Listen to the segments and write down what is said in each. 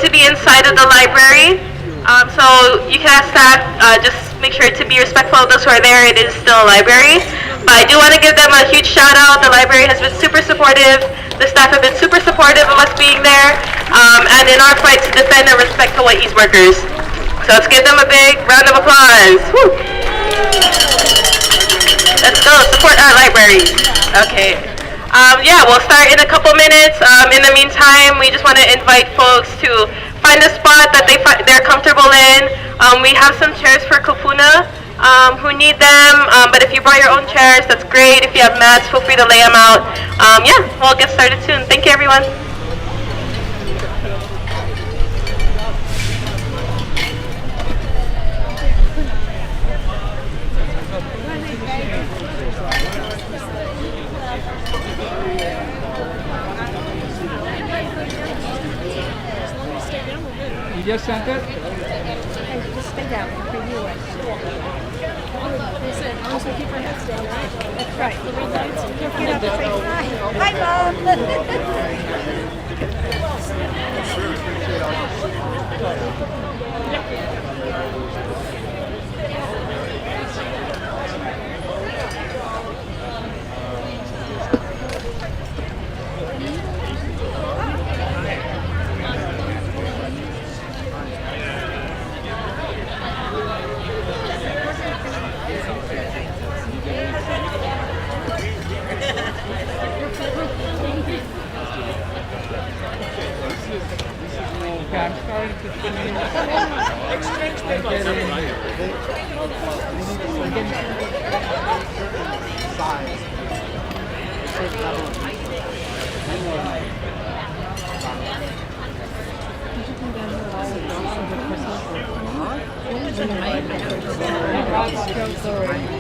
to be inside of the library. So you can ask staff, just make sure to be respectful of those who are there. It is still a library. But I do want to give them a huge shout out. The library has been super supportive. The staff have been super supportive of us being there. And in our fight to defend and respect Hawaii's workers. So let's give them a big round of applause. Woo. Let's go support our library. Okay. Yeah, we'll start in a couple minutes. In the meantime, we just want to invite folks to find a spot that they're comfortable in. We have some chairs for kupuna who need them, but if you brought your own chairs, that's great. If you have mats, feel free to lay them out. Yeah, we'll get started soon. Thank you, everyone. You just sent it? Just stay down and preview it. They said, as long as we keep our heads down, right? That's right. The red lights. Get up and say hi. Okay, I'm starting to change. Exchange papers.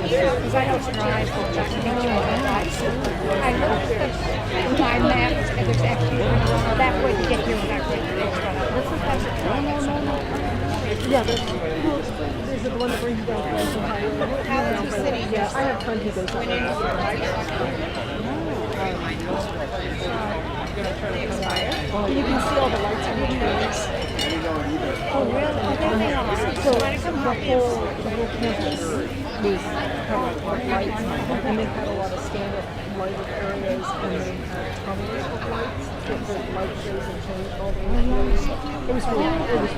Because I help drive for Jack and I looked at the time maps and there's actually that way to get here and that way to get here. Yeah, there's the one that brings you down to the highway. City. Yeah, I have friends who goes to you can see all the lights on the trees. Oh, really? So the whole campus was covered with lights, and they had a lot of stand-up lighted areas, and they had tunnels of lights that the light shows and change all the areas. It was really cool.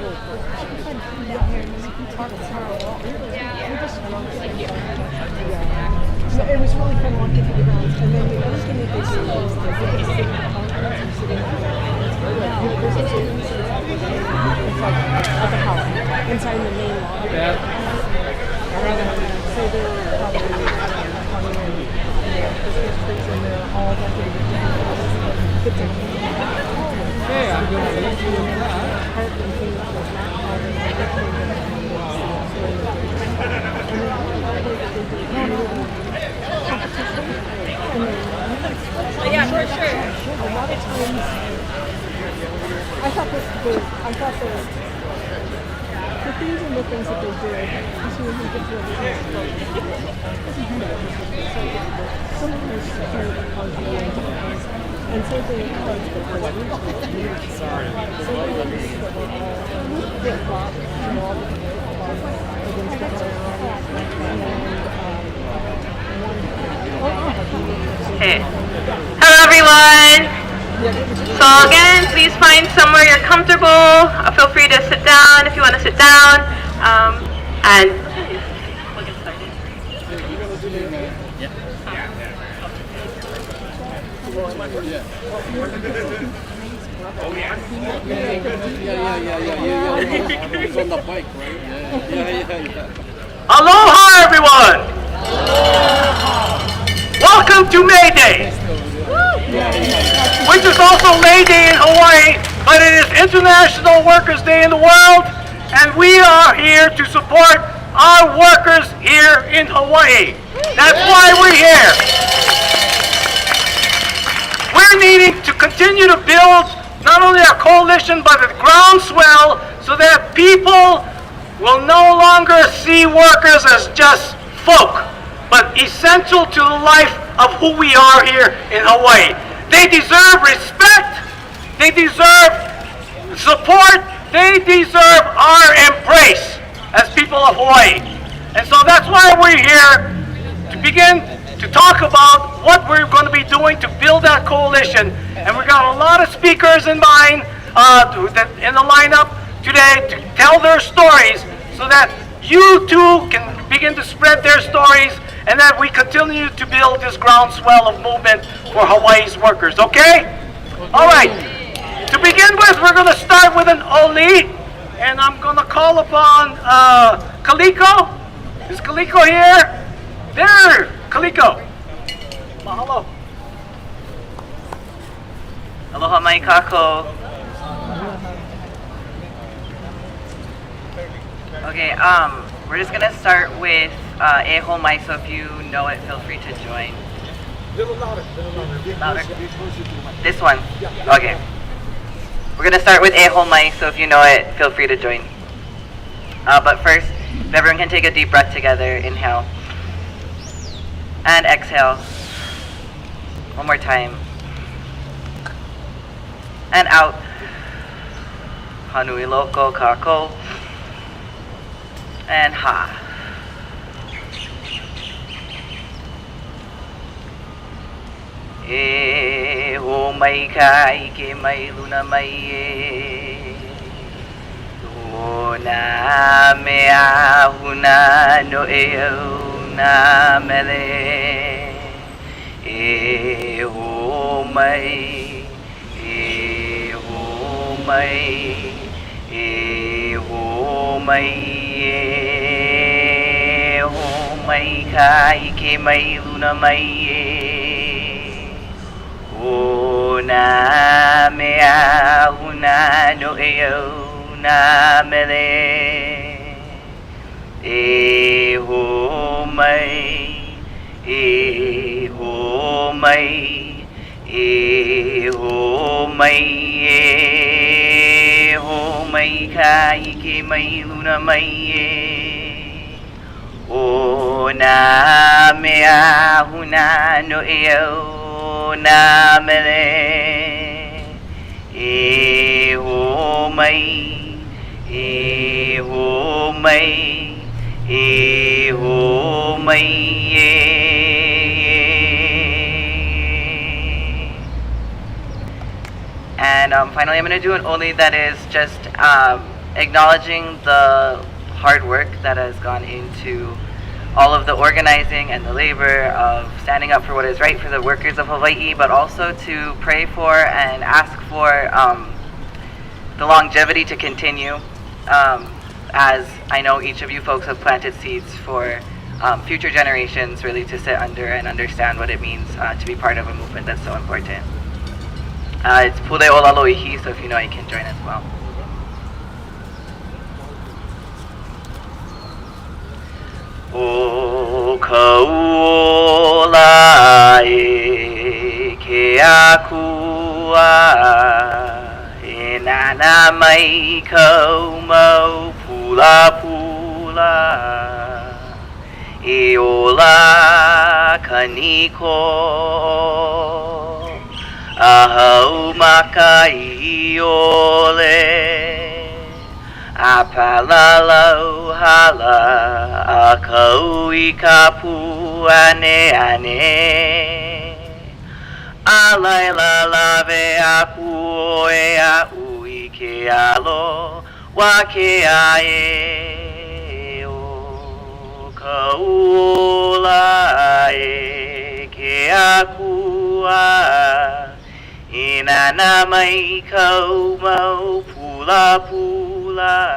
So it was really fun walking through the grounds, and then the other thing that they do is they get to sit in the conference and sit in the it's like at the house, inside the main lobby. Yeah. So they're probably coming in there, Christmas trees in there, all that they do. Okay, I'm going to let you in that. Art and things like that, all the Yeah, for sure. a lot of times, I thought the things and the things that they did, is when you get to sometimes security comes away and something that comes to the sorry. Something that we're all get blocked and all the against the Okay. Hello, everyone. So again, please find somewhere you're comfortable. Feel free to sit down if you want to sit down. And we'll get started. He's on the bike, right? Yeah. Aloha, everyone! Welcome to May Day, which is also May Day in Hawaii, but it is International Workers' Day in the world, and we are here to support our workers here in Hawaii. That's why we're here. We're needing to continue to build not only our coalition, but a groundswell so that people will no longer see workers as just folk, but essential to the life of who we are here in Hawaii. They deserve respect, they deserve support, here to begin to talk about what we're going to be doing to build that coalition. And we got a lot of speakers in mind in the lineup today to tell their stories so that you too can begin to spread their stories and that we continue to build this groundswell of movement for Hawaii's workers, okay? All right. To begin with, we're going to start with an Oli, and I'm going to call upon Kaliko. Is Kaliko here? There, Kaliko. Mahalo. Aloha mai kako. Okay, we're just gonna start with Eho Mai, so if you know it, feel free to join. Louder. This one? Okay. We're gonna start with Eho Mai, so if you know it, feel free to join. But first, if everyone can take a deep breath together, inhale. And exhale. One more time. And out. Hanui loko kako. And ha. E ho mai ka ike mai luna mai e. O na mea huna no e au na mele. E ho mai. E ho mai. E ho mai. E ho mai ka ike mai luna mai e. O na mea huna no e au na mele. E ho mai. E ho mai. E ho mai. E ho mai ka ike mai luna mai e. O na mea huna no e au na mele. E ho mai. E ho mai. E ho mai e. And finally, I'm going to do an Oli that is just acknowledging the hard work that has gone into all of the organizing and the labor of standing up for what is right for the workers of Hawaii, but also to pray for and ask for the longevity to continue, as I know each of you folks have planted seeds for future generations really to sit under and understand what it means to be part of a movement that's so important. It's Pule Olaloihi, so if you know, you can join as well. O kaula e ke akua e nana mai kau mau pula pula e ola kaniko ahau maka i ole a palalau hala a kau i kapu ane ane a laila lave aku o e a ui ke alo wa ke a e o kau ola e ke akua inana mai kau mau pula pula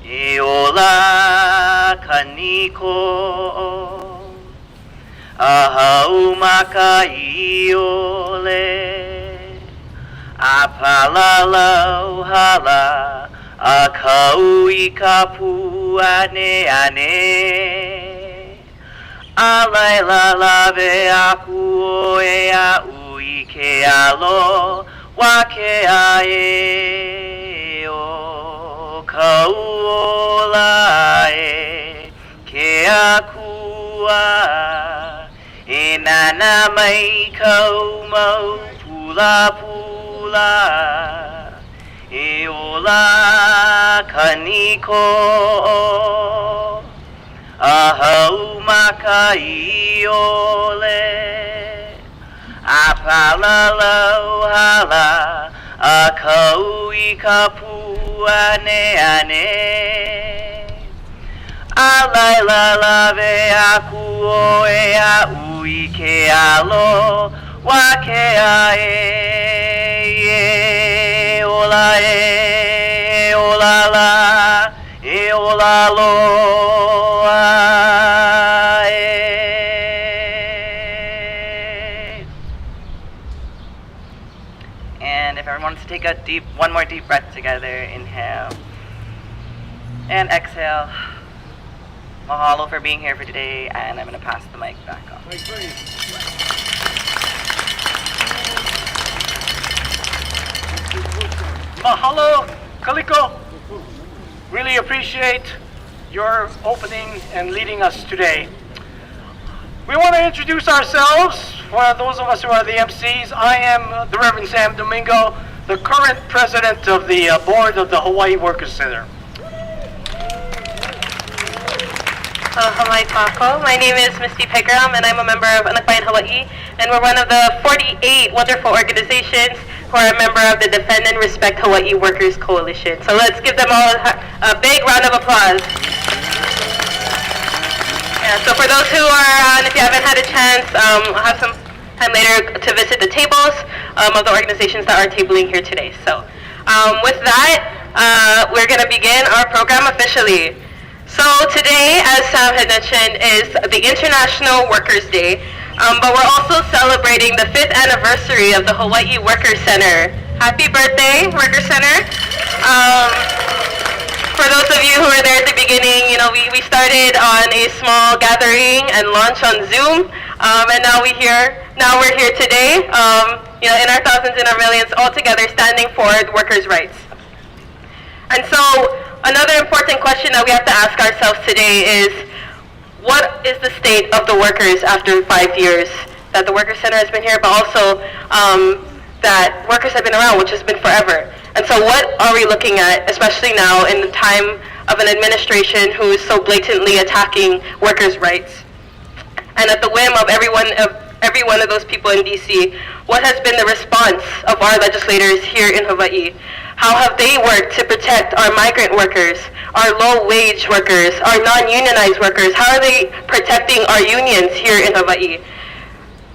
e ola kaniko ahau maka i ole a palalau hala a kau i kapu ane ane a laila lave aku o e a ui ke alo wa ke a e o kau ola e ke akua e nana mai kau mau pula pula e ola kaniko a Ahau makai ole Apalalau hala Akau I kapu ane ane Alaila lave aku oe a ui ke alo Wa ke a e ola la e ola loa e. And if everyone wants to take one more deep breath together, inhale and exhale. Mahalo for being here for today, and I'm going to pass the mic back off. Mahalo, Kaliko. Really appreciate your opening and leading us today. We want to introduce ourselves. For those of us who are the MCs, I am the Reverend Sam Domingo, the current president of the board of the Hawaii Workers Center. Hawaii Kako. My name is Misty Pegram, and I'm a member of Anakbayan Hawaii, and we're one of the 48 wonderful organizations who are a member of the Defend and Respect Hawaii Workers Coalition. So let's give them all a big round of applause. Yeah, so for those who are, and if you haven't had a chance, I'll have some time later to visit the tables of the organizations that are tabling here today. So with that, we're going to begin our program officially. So today, as Sam had mentioned, is the International Workers' Day, but we're also celebrating the 5th anniversary of the Hawaii Workers Center. Happy birthday, Workers Center. For those of you who were there at the beginning, we started on a small gathering and launch on Zoom, and now we're here today, in our thousands and our millions, all together standing for the workers' rights. And so, another important question that we have to ask ourselves today is, what is the state of the workers after 5 years that the Workers Center has been here, but also that workers have been around, which has been forever? And so what are we looking at, especially now in the time of an administration who is so blatantly attacking workers' rights? And at the whim of every one of those people in DC, what has been the response of our legislators here in Hawaii? How have they worked to protect our migrant workers, our low-wage workers, our non-unionized workers? How are they protecting our unions here in Hawaii?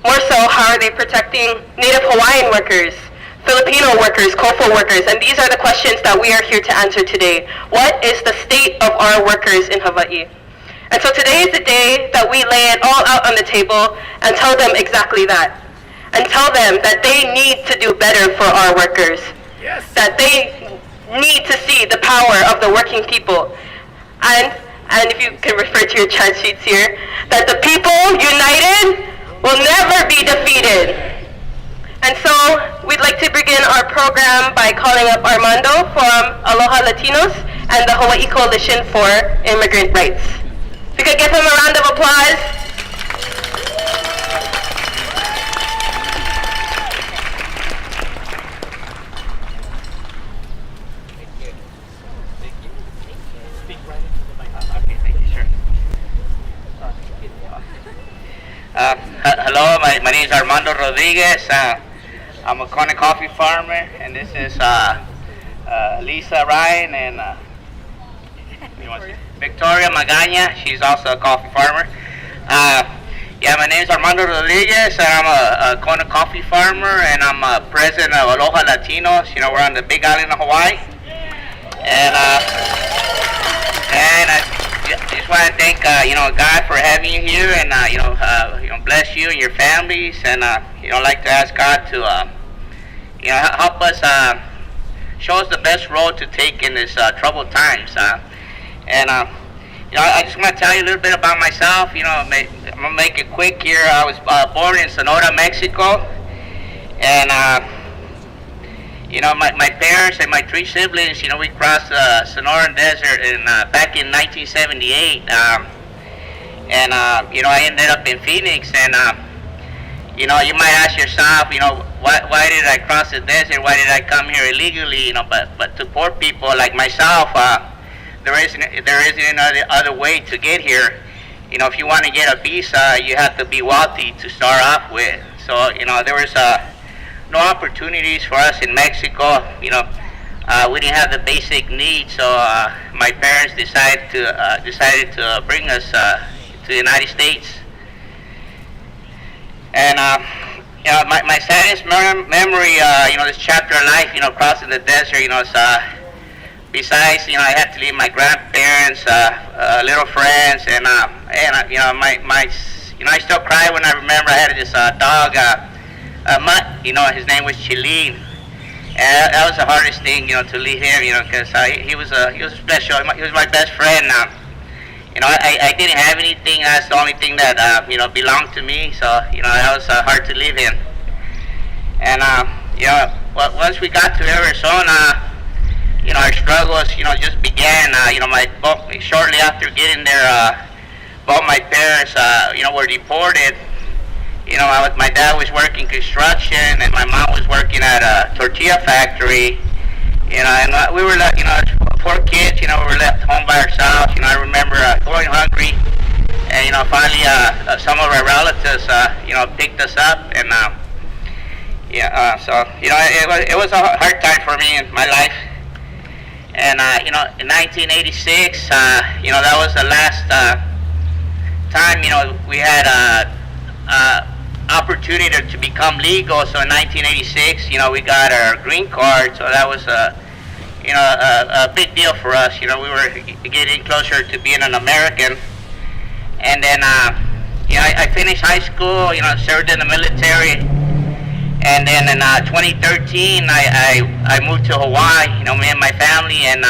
More so, how are they protecting Native Hawaiian workers, Filipino workers, Kofo workers? And these are the questions that we are here to answer today. What is the state of our workers in Hawaii? And so today is the day that we lay it all out on the table and tell them exactly that. And tell them that they need to do better for our workers. Yes. That they need to see the power of the working people. And if you can refer to your chart sheets here, that the people united will never be defeated. And so we'd like to begin our program by calling up Armando from Aloha Latinos and the Hawaii Coalition for Immigrant Rights. If we could give him a round of applause. Hello, my name is Armando Rodriguez. I'm a Kona coffee farmer, and this is Lisa Ryan and Victoria Magana. She's also a coffee farmer. My name is Armando Rodriguez, and I'm a Kona coffee farmer, and I'm president of Aloha Latinos. We're on the Big Island of Hawaii, and I just want to thank God for having you here, and bless you and your families, and like to ask God to help us, show us the best road to take in this troubled times. I just want to tell you a little bit about myself. I'm gonna make it quick here. I was born in Sonora, Mexico, and my parents and my 3 siblings, we crossed the Sonoran Desert back in 1978, I ended up in Phoenix, and you might ask yourself, why did I cross the desert? Why did I come here illegally? But to poor people like myself, there isn't any other way to get here. if you want to get a visa, you have to be wealthy to start off with. So, there was no opportunities for us in Mexico. We didn't have the basic needs, so my parents decided to bring us to the United States. And my saddest memory, this chapter of life, crossing the desert, besides, I had to leave my grandparents, little friends, and I still cry when I remember I had this dog, Mutt, his name was Chileen. And that was the hardest thing, to leave him, because he was special. He was my best friend. I didn't have anything. That's the only thing that, belonged to me. So, that was hard to leave him. And, once we got to Arizona, our struggles, just began. Shortly after getting there, both my parents, were deported. My dad was working construction, and my mom was working at a tortilla factory. And we were left, 4 kids, we were left home by ourselves. I remember going hungry, and finally, some of our relatives, picked us up, and so it was a hard time for me in my life. And in 1986, that was the last time, we had opportunity to become legal. So in 1986, we got our green card. So that was a big deal for us. We were getting closer to being an American. And then, I finished high school. Served in the military. And then in 2013, I moved to Hawaii. Me and my family, and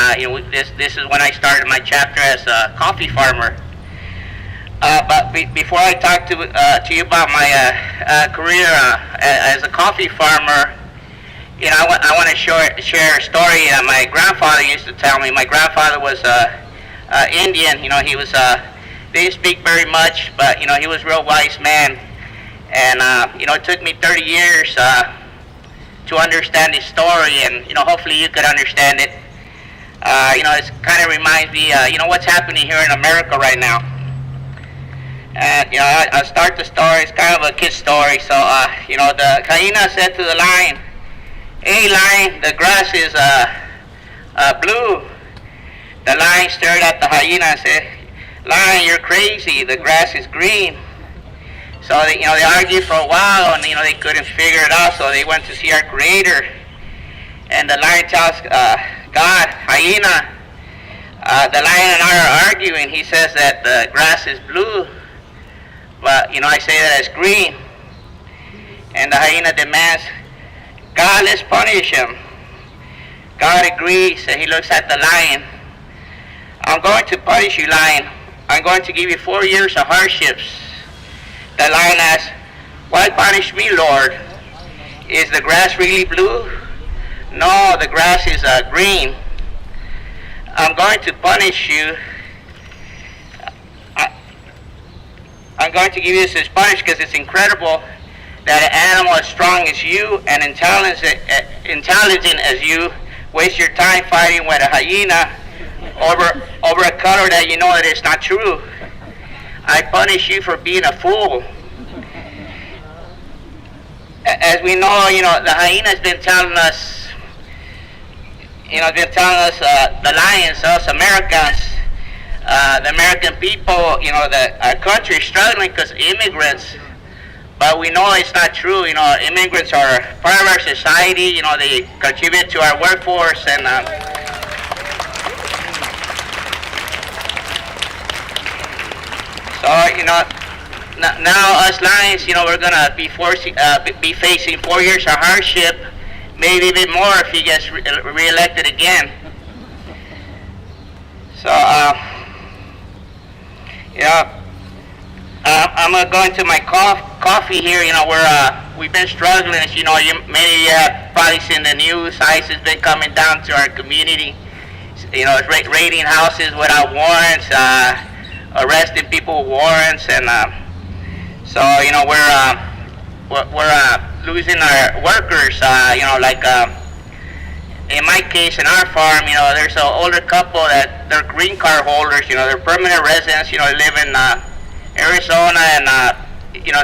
this is when I started my chapter as a coffee farmer. But before I talk to you about my career as a coffee farmer, I want to share a story my grandfather used to tell me. My grandfather was Indian. He was didn't speak very much, but he was a real wise man. And it took me 30 years to understand his story, and hopefully you could understand it. It kind of reminds me, what's happening here in America right now. And I'll start the story. It's kind of a kid story. So the hyena said to the lion, "Hey lion, the grass is blue." The lion stared at the hyena and said, "Lion, you're crazy. The grass is green." So they argued for a while, and they couldn't figure it out. So they went to see our Creator, and the lion tells God, "Hyena, the lion and I are arguing. He says that the grass is blue, but I say that it's green." And the hyena demands, "God, let's punish him." God agrees, and he looks at the lion. "I'm going to punish you, lion. I'm going to give you 4 years of hardships." The lion asks, "Why punish me, Lord? Is the grass really blue?" "No, the grass is green." "I'm going to punish you. I'm going to give you this punishment because it's incredible that an animal as strong as you and intelligent as you waste your time fighting with a hyena over a color that you know that it's not true. I punish you for being a fool." As we know, the hyena's been telling us, the lions, us Americans, the American people, that our country is struggling because of immigrants. But we know it's not true. Immigrants are part of our society. They contribute to our workforce, and so now us lions, we're gonna be facing 4 years of hardship, maybe even more if he gets reelected again. So I'm gonna go into my coffee here. We've been struggling. As many of you have probably seen the news. ICE has been coming down to our community. It's raiding houses without warrants, arresting people with warrants, and so we're losing our workers. In my case, in our farm, there's an older couple that they're green card holders. They're permanent residents. Live in Arizona, and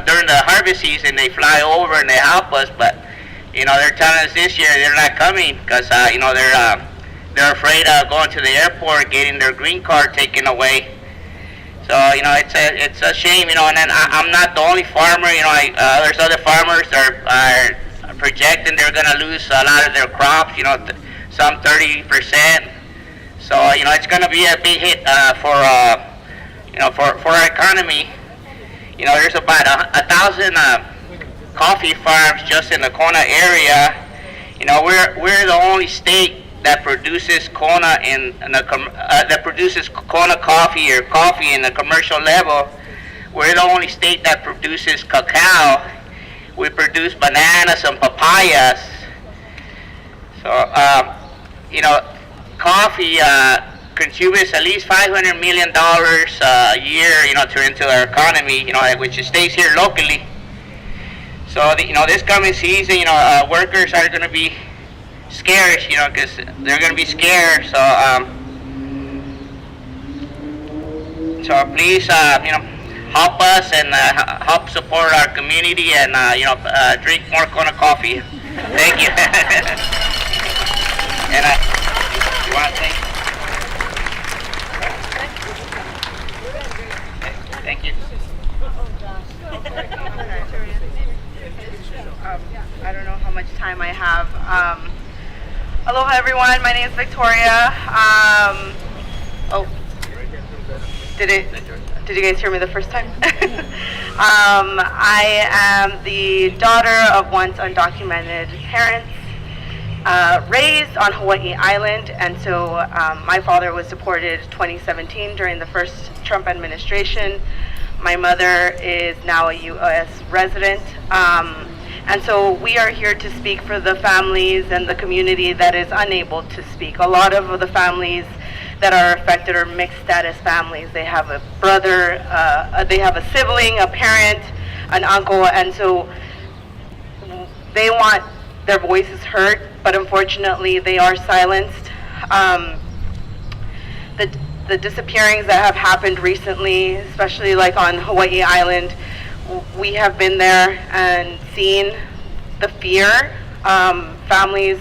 during the harvest season they fly over and they help us, but they're telling us this year they're not coming because they're afraid of going to the airport, getting their green card taken away. So it's a shame, and then I'm not the only farmer. There's other farmers that are projecting they're going to lose a lot of their crops. Some 30%. So it's going to be a big hit for our economy. There's about 1,000 coffee farms just in the Kona area. We're the only state that produces Kona that produces Kona coffee or coffee in the commercial level. We're the only state that produces cacao. We produce bananas and papayas. So coffee contributes at least $500 million a year, into our economy, which stays here locally. So this coming season, workers are going to be scarce, because they're going to be scared. So please, help us and help support our community and drink more Kona coffee. Thank you. And you want to say? Thank you. I don't know how much time I have. Aloha everyone, my name is Victoria. Did you guys hear me the first time? I am the daughter of once undocumented parents, raised on Hawaii Island, and so my father was deported 2017 during the first Trump administration. My mother is now a U.S. resident. And so we are here to speak for the families and the community that is unable to speak. A lot of the families that are affected are mixed status families. They have a brother, they have a sibling, a parent, an uncle, and so they want their voices heard, but unfortunately they are silenced. The disappearings that have happened recently, especially like on Hawaii Island, we have been there and seen the fear. Families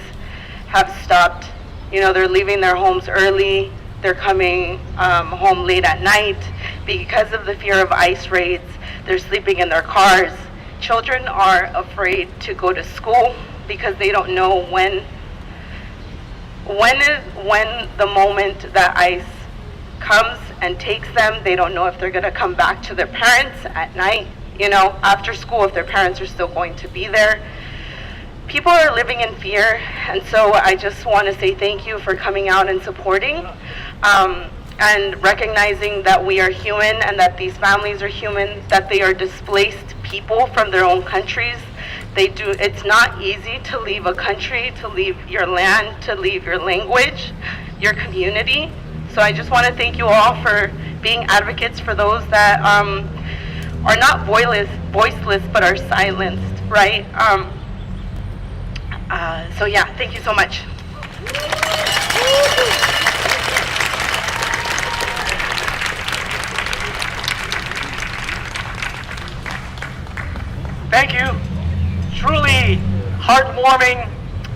have stopped, they're leaving their homes early, they're coming home late at night because of the fear of ICE raids. They're sleeping in their cars. Children are afraid to go to school because they don't know when the moment that ICE comes and takes them. They don't know if they're going to come back to their parents at night, after school, if their parents are still going to be there. People are living in fear, and so I just want to say thank you for coming out and supporting, and recognizing that we are human and that these families are human, that they are displaced people from their own countries. It's not easy to leave a country, to leave your land, to leave your language, your community. So I just want to thank you all for being advocates for those that are not voiceless but are silenced, right? So yeah, thank you so much. Thank you. Truly heartwarming,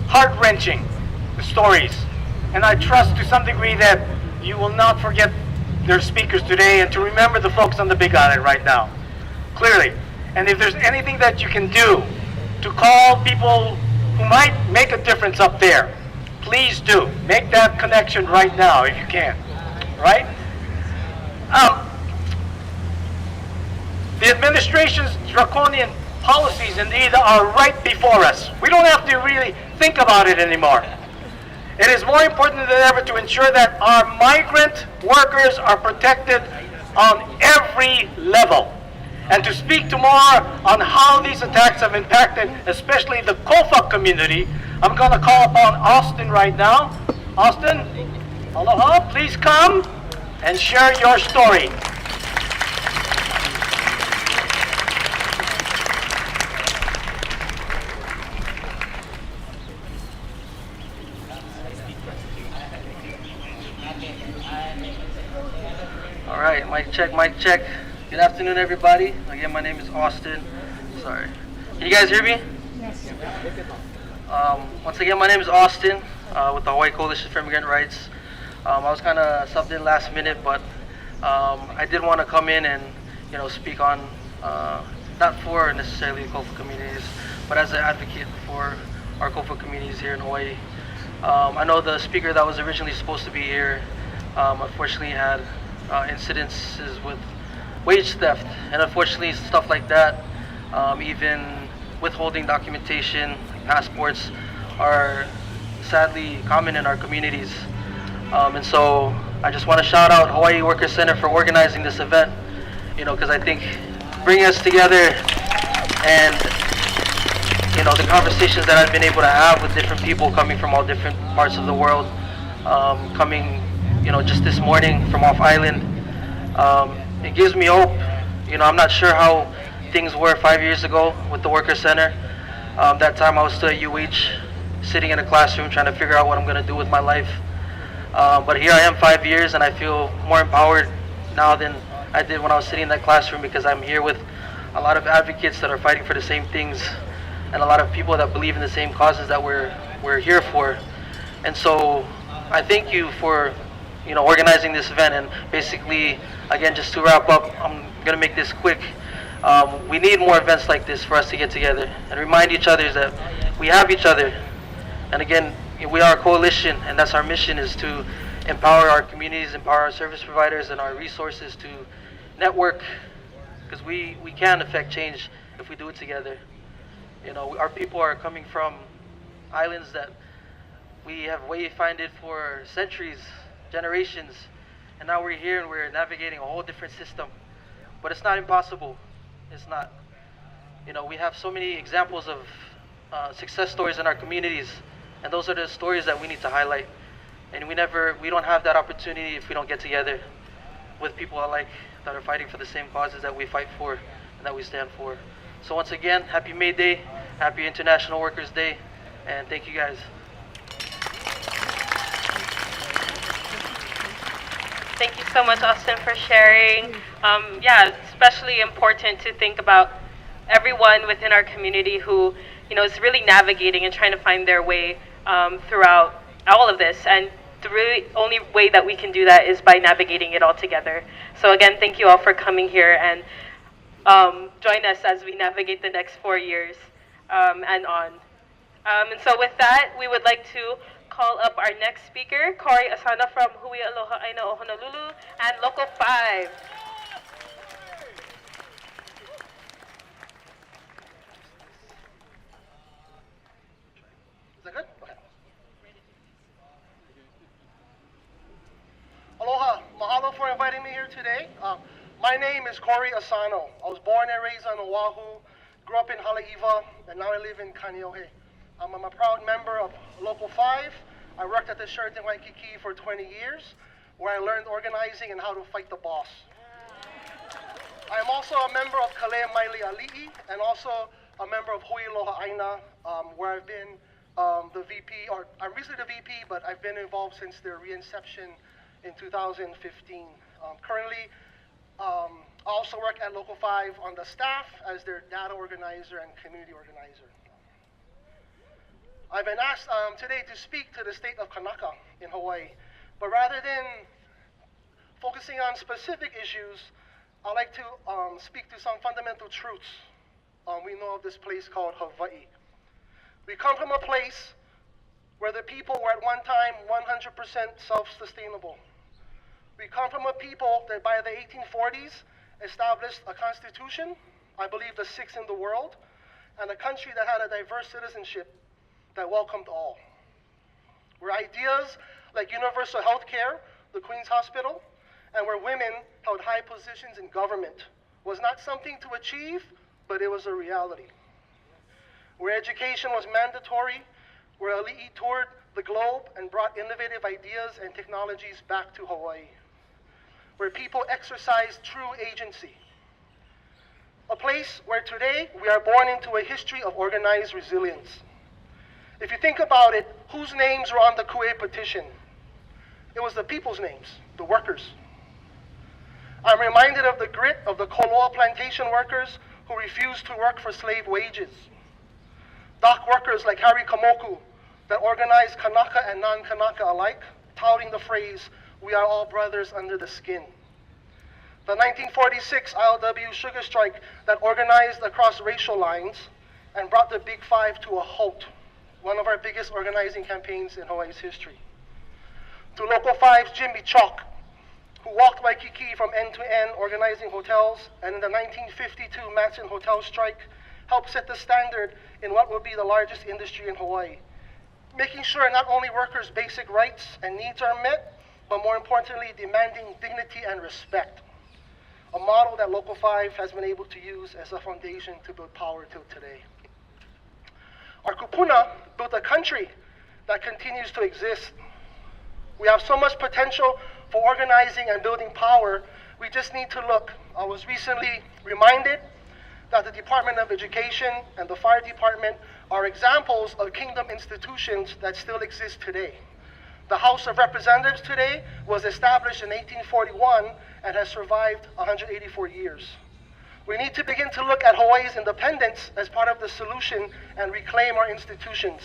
heart-wrenching, the stories. And I trust to some degree that you will not forget their speakers today and to remember the folks on the Big Island right now, clearly. And if there's anything that you can do to call people who might make a difference up there, please do. Make that connection right now if you can, right? The administration's draconian policies indeed are right before us. We don't have to really think about it anymore. It is more important than ever to ensure that our migrant workers are protected on every level. And to speak to more on how these attacks have impacted, especially the Kofa community, I'm going to call upon Austin right now. Austin, aloha, please come and share your story. All right, mic check, mic check. Good afternoon, everybody. Again, my name is Austin. Sorry. Can you guys hear me? Yes. Once again, my name is Austin with the Hawaii Coalition for Immigrant Rights. I was kind of subbed in last minute, but I did want to come in and speak on not for necessarily the Kofa communities, but as an advocate for our Kofa communities here in Hawaii. I know the speaker that was originally supposed to be here unfortunately had incidences with wage theft, and unfortunately stuff like that, even withholding documentation, passports, are sadly common in our communities. And so I just want to shout out Hawaii Workers Center for organizing this event, because I think bringing us together and the conversations that I've been able to have with different people coming from all different parts of the world, coming just this morning from off island, it gives me hope. I'm not sure how things were 5 years ago with the Workers Center. That time I was still at UH, sitting in a classroom trying to figure out what I'm going to do with my life. But here I am 5 years, and I feel more empowered now than I did when I was sitting in that classroom, because I'm here with a lot of advocates that are fighting for the same things, and a lot of people that believe in the same causes that we're here for. And so I thank you for organizing this event. And basically, again, just to wrap up, I'm gonna make this quick. We need more events like this for us to get together and remind each other that we have each other. And again, we are a coalition, and that's our mission, is to empower our communities, empower our service providers and our resources to network, because we can affect change if we do it together. Our people are coming from islands that we have wayfinded for centuries, generations, and now we're here and we're navigating a whole different system. But it's not impossible. It's not. We have so many examples of success stories in our communities, and those are the stories that we need to highlight. And we don't have that opportunity if we don't get together with people alike that are fighting for the same causes that we fight for and that we stand for. So once again, happy May Day, happy International Workers' Day, and thank you guys. Thank you so much, Austin, for sharing. It's especially important to think about everyone within our community who, is really navigating and trying to find their way throughout all of this. And the really only way that we can do that is by navigating it all together. So again, thank you all for coming here, and join us as we navigate the next 4 years and on. And so with that, we would like to call up our next speaker, Cory Asana from Hui Aloha Aina o Honolulu and Local 5. Is that good? Okay. Aloha. Mahalo for inviting me here today. My name is Cory Asano. I was born and raised on Oahu, grew up in Haleiwa, and now I live in Kaneohe. I'm a proud member of Local 5. I worked at the Sheraton Waikiki for 20 years, where I learned organizing and how to fight the boss. I'm also a member of Kalea Maili Ali'i, and also a member of Hui Aloha Aina, where I've been the VP, or I'm recently the VP, but I've been involved since their reinception in 2015. Currently, I also work at Local 5 on the staff as their data organizer and community organizer. I've been asked today to speak to the state of Kanaka in Hawaii, but rather than focusing on specific issues, I'd like to speak to some fundamental truths we know of this place called Hawaii. We come from a place where the people were at one time 100% self-sustainable. We come from a people that by the 1840s established a constitution, I believe the 6th in the world, and a country that had a diverse citizenship that welcomed all. Where ideas like universal health care, the Queen's Hospital, and where women held high positions in government was not something to achieve, but it was a reality. Where education was mandatory, where Ali'i toured the globe and brought innovative ideas and technologies back to Hawaii. Where people exercised true agency. A place where today we are born into a history of organized resilience. If you think about it, whose names were on the Kue petition? It was the people's names, the workers. I'm reminded of the grit of the Koloa plantation workers who refused to work for slave wages. Dock workers like Harry Kamoku that organized Kanaka and non-Kanaka alike, touting the phrase, "We are all brothers under the skin." The 1946 ILW sugar strike that organized across racial lines and brought the Big Five to a halt, one of our biggest organizing campaigns in Hawaii's history. To Local 5's Jimmy Chalk, who walked Waikiki from end to end organizing hotels, and in the 1952 Matson Hotel strike, helped set the standard in what will be the largest industry in Hawaii, making sure not only workers' basic rights and needs are met, but more importantly, demanding dignity and respect, a model that Local 5 has been able to use as a foundation to build power till today. Our kupuna built a country that continues to exist. We have so much potential for organizing and building power, we just need to look. I was recently reminded that the Department of Education and the Fire Department are examples of kingdom institutions that still exist today. The House of Representatives today was established in 1841 and has survived 184 years. We need to begin to look at Hawaii's independence as part of the solution and reclaim our institutions.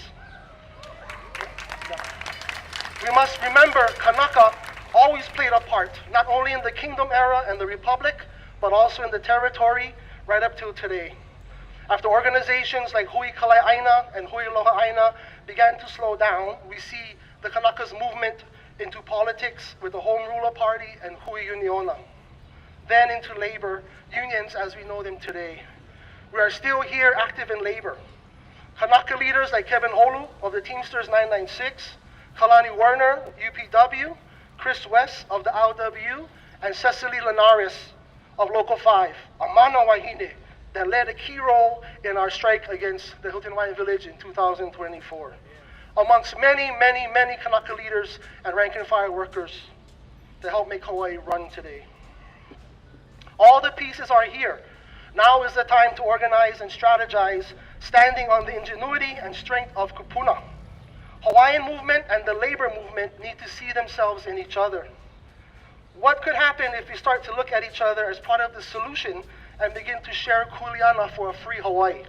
We must remember Kanaka always played a part, not only in the kingdom era and the republic, but also in the territory right up till today. After organizations like Hui Kalai'aina and Hui Loha began to slow down, we see the Kanaka's movement into politics with the Home Ruler Party and Hui Uniona, then into labor unions as we know them today. We are still here active in labor. Kanaka leaders like Kevin Holu of the Teamsters 996, Kalani Werner, UPW, Chris West of the LW, and Cecily Linares of Local 5, a mana wahine that led a key role in our strike against the Hilton Hawaiian Village in 2024. Amongst many, many, many Kanaka leaders and rank and file workers that help make Hawaii run today. All the pieces are here. Now is the time to organize and strategize, standing on the ingenuity and strength of kupuna. Hawaiian movement and the labor movement need to see themselves in each other. What could happen if we start to look at each other as part of the solution and begin to share kuleana for a free Hawaii?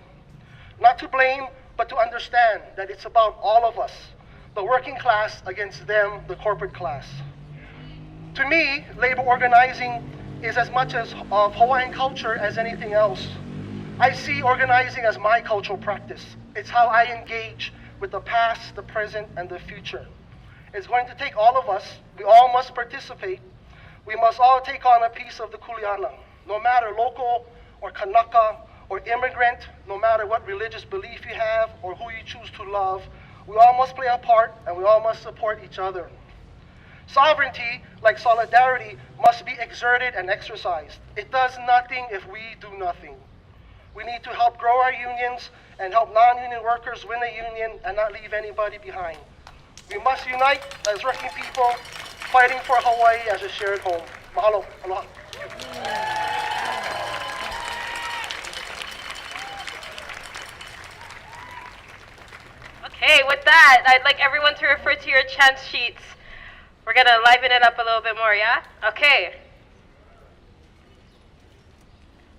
Not to blame, but to understand that it's about all of us, the working class against them, the corporate class. To me, labor organizing is as much of Hawaiian culture as anything else. I see organizing as my cultural practice. It's how I engage with the past, the present, and the future. It's going to take all of us. We all must participate. We must all take on a piece of the kuleana, no matter local or Kanaka or immigrant, no matter what religious belief you have or who you choose to love. We all must play a part, and we all must support each other. Sovereignty, like solidarity, must be exerted and exercised. It does nothing if we do nothing. We need to help grow our unions and help non-union workers win a union and not leave anybody behind. We must unite as working people, fighting for Hawaii as a shared home. Mahalo. Aloha. Okay, with that, I'd like everyone to refer to your chant sheets. We're gonna liven it up a little bit more, yeah? Okay.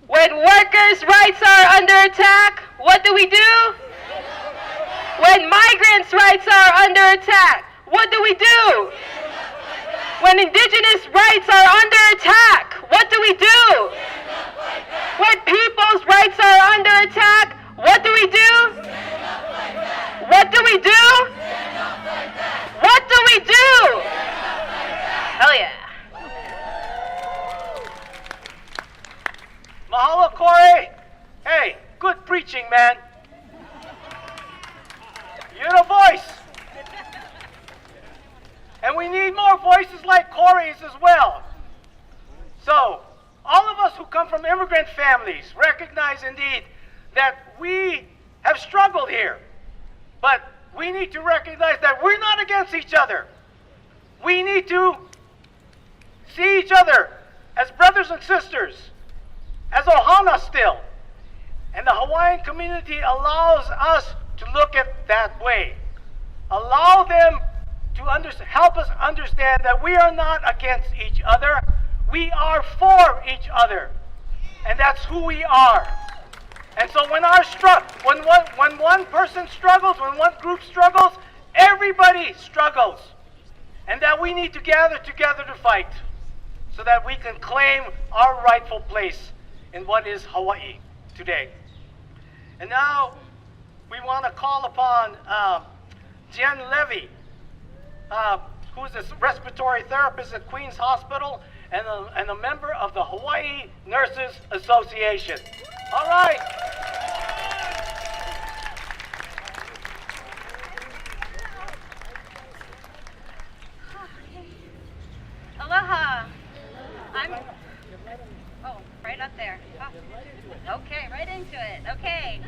When workers' rights are under attack, what do we do? When migrants' rights are under attack, what do we do? When indigenous rights are under attack, what do we do? When people's rights are under attack, what do we do? What do we do? What do we do? Hell yeah. Mahalo, Corey. Hey, good preaching, man. You're the voice. And we need more voices like Corey's as well. So, all of us who come from immigrant families recognize indeed that we have struggled here. But we need to recognize that we're not against each other. We need to see each other as brothers and sisters, as ohana still. And the Hawaiian community allows us to look at that way. Allow them to help us understand that we are not against each other. We are for each other, and that's who we are. And so when one person struggles, when one group struggles, everybody struggles. And that we need to gather together to fight so that we can claim our rightful place in what is Hawaii today. And now we want to call upon Jen Levy, who is a respiratory therapist at Queens Hospital and a member of the Hawaii Nurses Association. All right. Aloha. Right up there. Oh. Okay, right into it. Okay.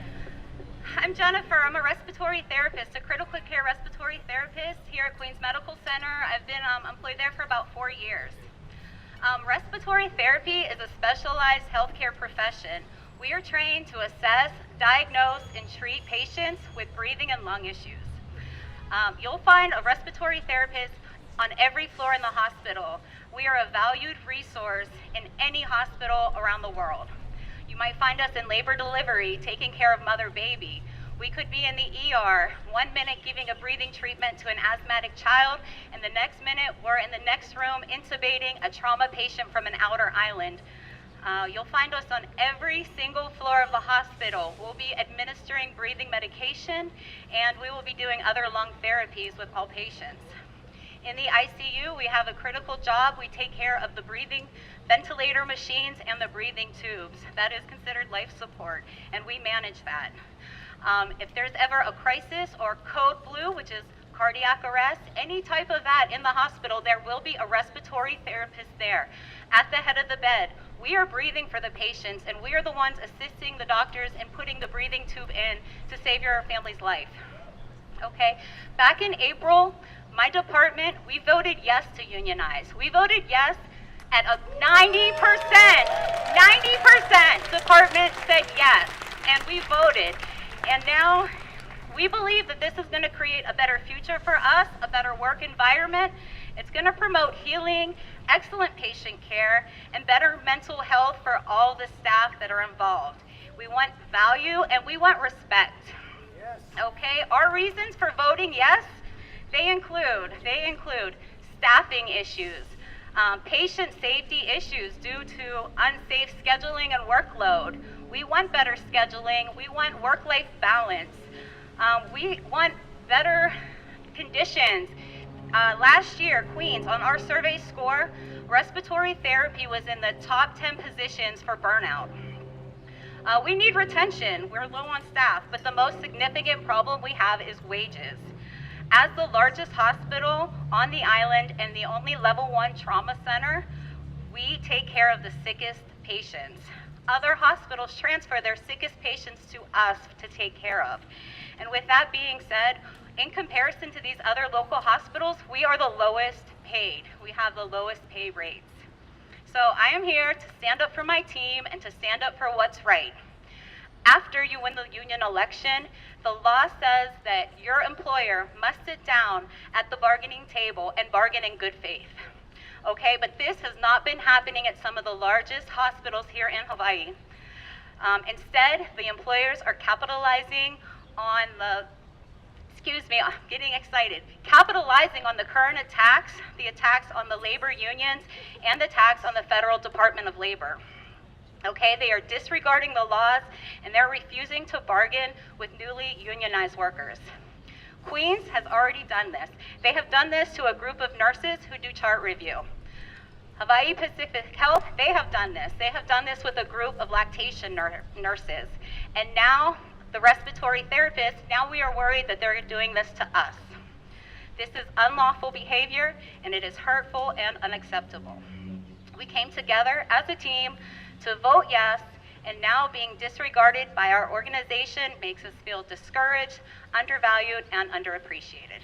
I'm Jennifer. I'm a respiratory therapist, a critical care respiratory therapist here at Queens Medical Center. I've been employed there for about 4 years. Respiratory therapy is a specialized healthcare profession. We are trained to assess, diagnose, and treat patients with breathing and lung issues. You'll find a respiratory therapist on every floor in the hospital. We are a valued resource in any hospital around the world. You might find us in labor delivery, taking care of mother-baby. We could be in the ER, 1 minute giving a breathing treatment to an asthmatic child, and the next minute we're in the next room intubating a trauma patient from an outer island. You'll find us on every single floor of the hospital. We'll be administering breathing medication, and we will be doing other lung therapies with all patients. In the ICU, we have a critical job. We take care of the breathing ventilator machines and the breathing tubes. That is considered life support, and we manage that. If there's ever a crisis or code blue, which is cardiac arrest, any type of that in the hospital, there will be a respiratory therapist there at the head of the bed. We are breathing for the patients, and we are the ones assisting the doctors in putting the breathing tube in to save your family's life. Okay, back in April, my department, we voted yes to unionize. We voted yes at a 90%. 90% department said yes, and we voted. And now we believe that this is going to create a better future for us, a better work environment. It's going to promote healing, excellent patient care, and better mental health for all the staff that are involved. We want value and we want respect. Yes. Okay, our reasons for voting yes, they include staffing issues, patient safety issues due to unsafe scheduling and workload. We want better scheduling. We want work-life balance. We want better conditions. Last year, Queens, on our survey score, respiratory therapy was in the top 10 positions for burnout. We need retention. We're low on staff, but the most significant problem we have is wages. As the largest hospital on the island and the only level 1 trauma center, we take care of the sickest patients. Other hospitals transfer their sickest patients to us to take care of. And with that being said, in comparison to these other local hospitals, we are the lowest paid. We have the lowest pay rates. So I am here to stand up for my team and to stand up for what's right. After you win the union election, the law says that your employer must sit down at the bargaining table and bargain in good faith. Okay, but this has not been happening at some of the largest hospitals here in Hawaii. Instead, the employers are capitalizing on I'm getting excited. Capitalizing on the current attacks, the attacks on the labor unions, and the attacks on the Federal Department of Labor. Okay, they are disregarding the laws, and they're refusing to bargain with newly unionized workers. Queens has already done this. They have done this to a group of nurses who do chart review. Hawaii Pacific Health, they have done this. They have done this with a group of lactation nurses. And now, the respiratory therapists, now we are worried that they're doing this to us. This is unlawful behavior, and it is hurtful and unacceptable. We came together as a team to vote yes, and now being disregarded by our organization makes us feel discouraged, undervalued, and underappreciated.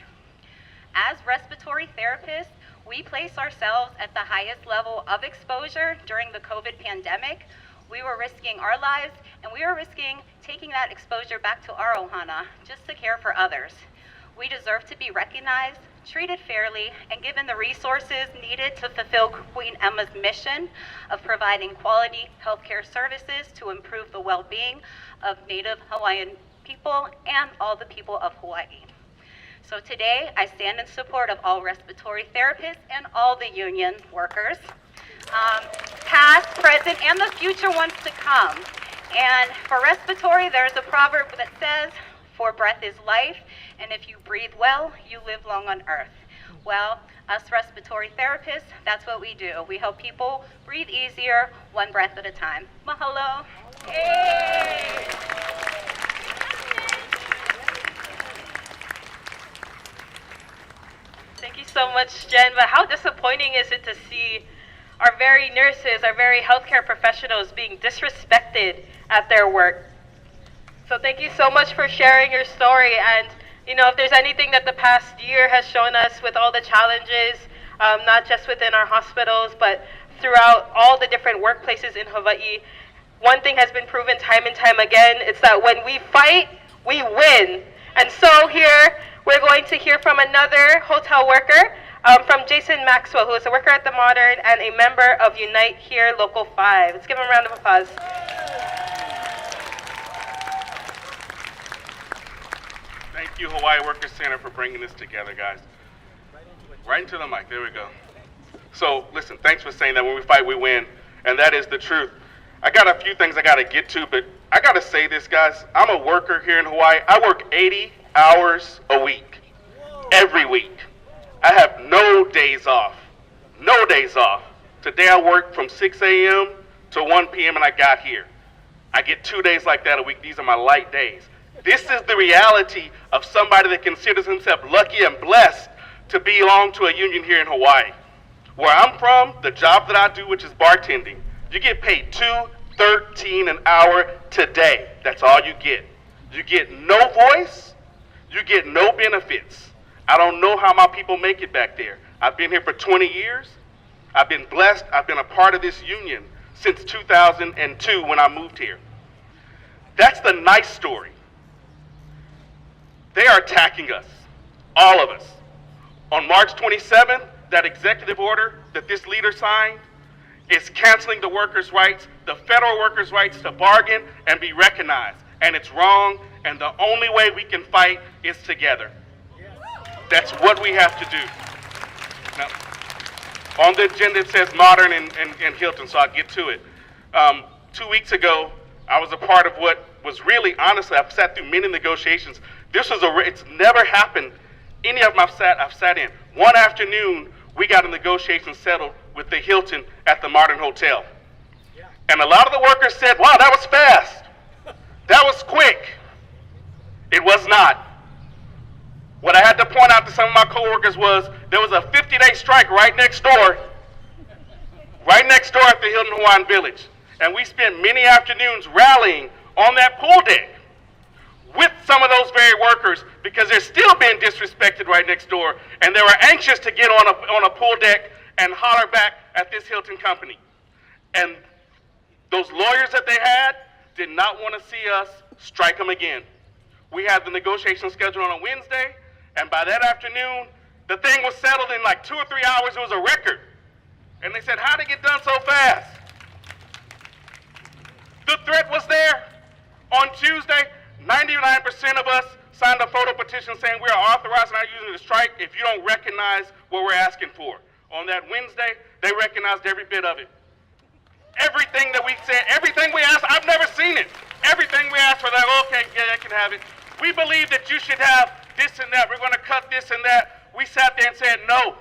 As respiratory therapists, we place ourselves at the highest level of exposure during the COVID pandemic. We were risking our lives, and we were risking taking that exposure back to our ohana, just to care for others. We deserve to be recognized, treated fairly, and given the resources needed to fulfill Queen Emma's mission of providing quality healthcare services to improve the well-being of Native Hawaiian people and all the people of Hawaii. So today, I stand in support of all respiratory therapists and all the union workers, past, present, and the future ones to come. And for respiratory, there's a proverb that says, "For breath is life, and if you breathe well, you live long on earth." Well, us respiratory therapists, that's what we do. We help people breathe easier, one breath at a time. Mahalo. Yay! Thank you so much, Jen. But how disappointing is it to see our very nurses, our very healthcare professionals being disrespected at their work? So thank you so much for sharing your story. And you know, if there's anything that the past year has shown us with all the challenges, not just within our hospitals, but throughout all the different workplaces in Hawaii, one thing has been proven time and time again. It's that when we fight, we win. And so here, we're going to hear from another hotel worker, from Jason Maxwell, who is a worker at the Modern and a member of Unite Here Local 5. Let's give him a round of applause. Thank you, Hawaii Workers Center, for bringing this together, guys. Right into the mic, there we go. So, listen, thanks for saying that when we fight, we win, and that is the truth. I got a few things I got to get to, but I got to say this, guys. I'm a worker here in Hawaii. I work 80 hours a week, every week. I have no days off, no days off. Today I worked from 6 a.m. to 1 p.m. and I got here. I get 2 days like that a week. These are my light days. This is the reality of somebody that considers himself lucky and blessed to belong to a union here in Hawaii. Where I'm from, the job that I do, which is bartending, you get paid $2.13 an hour today. That's all you get. You get no voice. You get no benefits. I don't know how my people make it back there. I've been here for 20 years. I've been blessed. I've been a part of this union since 2002 when I moved here. That's the nice story. They are attacking us, all of us. On March 27th, that executive order that this leader signed is canceling the workers' rights, the federal workers' rights to bargain and be recognized. And it's wrong, and the only way we can fight is together. That's what we have to do. Now, on the agenda it says Modern and Hilton, so I'll get to it. 2 weeks ago, I was a part of what was really, honestly, I've sat through many negotiations. It's never happened. Any of them I've sat in. One afternoon, we got a negotiation settled with the Hilton at the Modern Hotel. And a lot of the workers said, wow, that was fast. That was quick. It was not. What I had to point out to some of my coworkers was there was a 50-day strike right next door at the Hilton Hawaiian Village. And we spent many afternoons rallying on that pool deck with some of those very workers because they're still being disrespected right next door. And they were anxious to get on a pool deck and holler back at this Hilton company. And those lawyers that they had did not want to see us strike them again. We had the negotiation scheduled on a Wednesday, and by that afternoon, the thing was settled in like 2 or 3 hours. It was a record. And they said, how'd it get done so fast? The threat was there. On Tuesday, 99% of us signed a photo petition saying we are authorizing our union to strike if you don't recognize what we're asking for. On that Wednesday, they recognized every bit of it. Everything that we said, everything we asked, I've never seen it. Everything we asked for, they're okay, yeah, I can have it. We believe that you should have this and that. We're going to cut this and that. We sat there and said, no.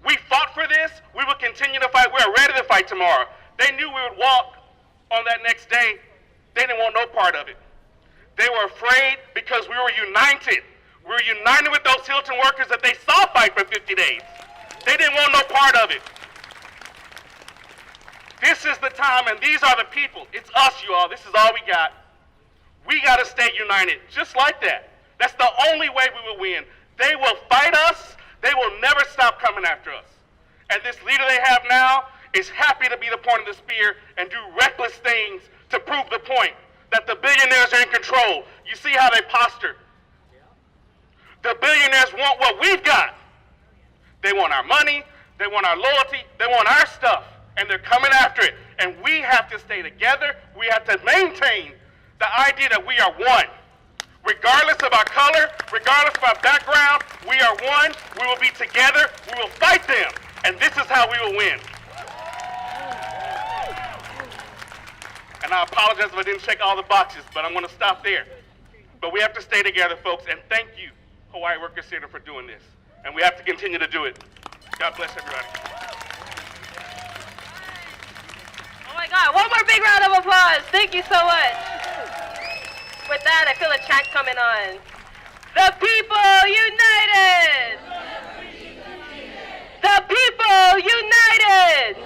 We fought for this. We will continue to fight. We're ready to fight tomorrow. They knew we would walk on that next day. They didn't want no part of it. They were afraid because we were united. We were united with those Hilton workers that they saw fight for 50 days. They didn't want no part of it. This is the time, and these are the people. It's us, you all. This is all we got. We got to stay united, just like that. That's the only way we will win. They will fight us. They will never stop coming after us. And this leader they have now is happy to be the point of the spear and do reckless things to prove the point that the billionaires are in control. You see how they posture. The billionaires want what we've got. They want our money, they want our loyalty, they want our stuff, and they're coming after it. And we have to stay together. We have to maintain the idea that we are one. Regardless of our color, regardless of our background, we are one. We will be together. We will fight them. And this is how we will win. And I apologize if I didn't check all the boxes, but I'm going to stop there. But we have to stay together, folks, and thank you, Hawaii Workers Center, for doing this. And we have to continue to do it. God bless everybody. Oh my God, one more big round of applause. Thank you so much. With that, I feel a chant coming on. The people united! The people united!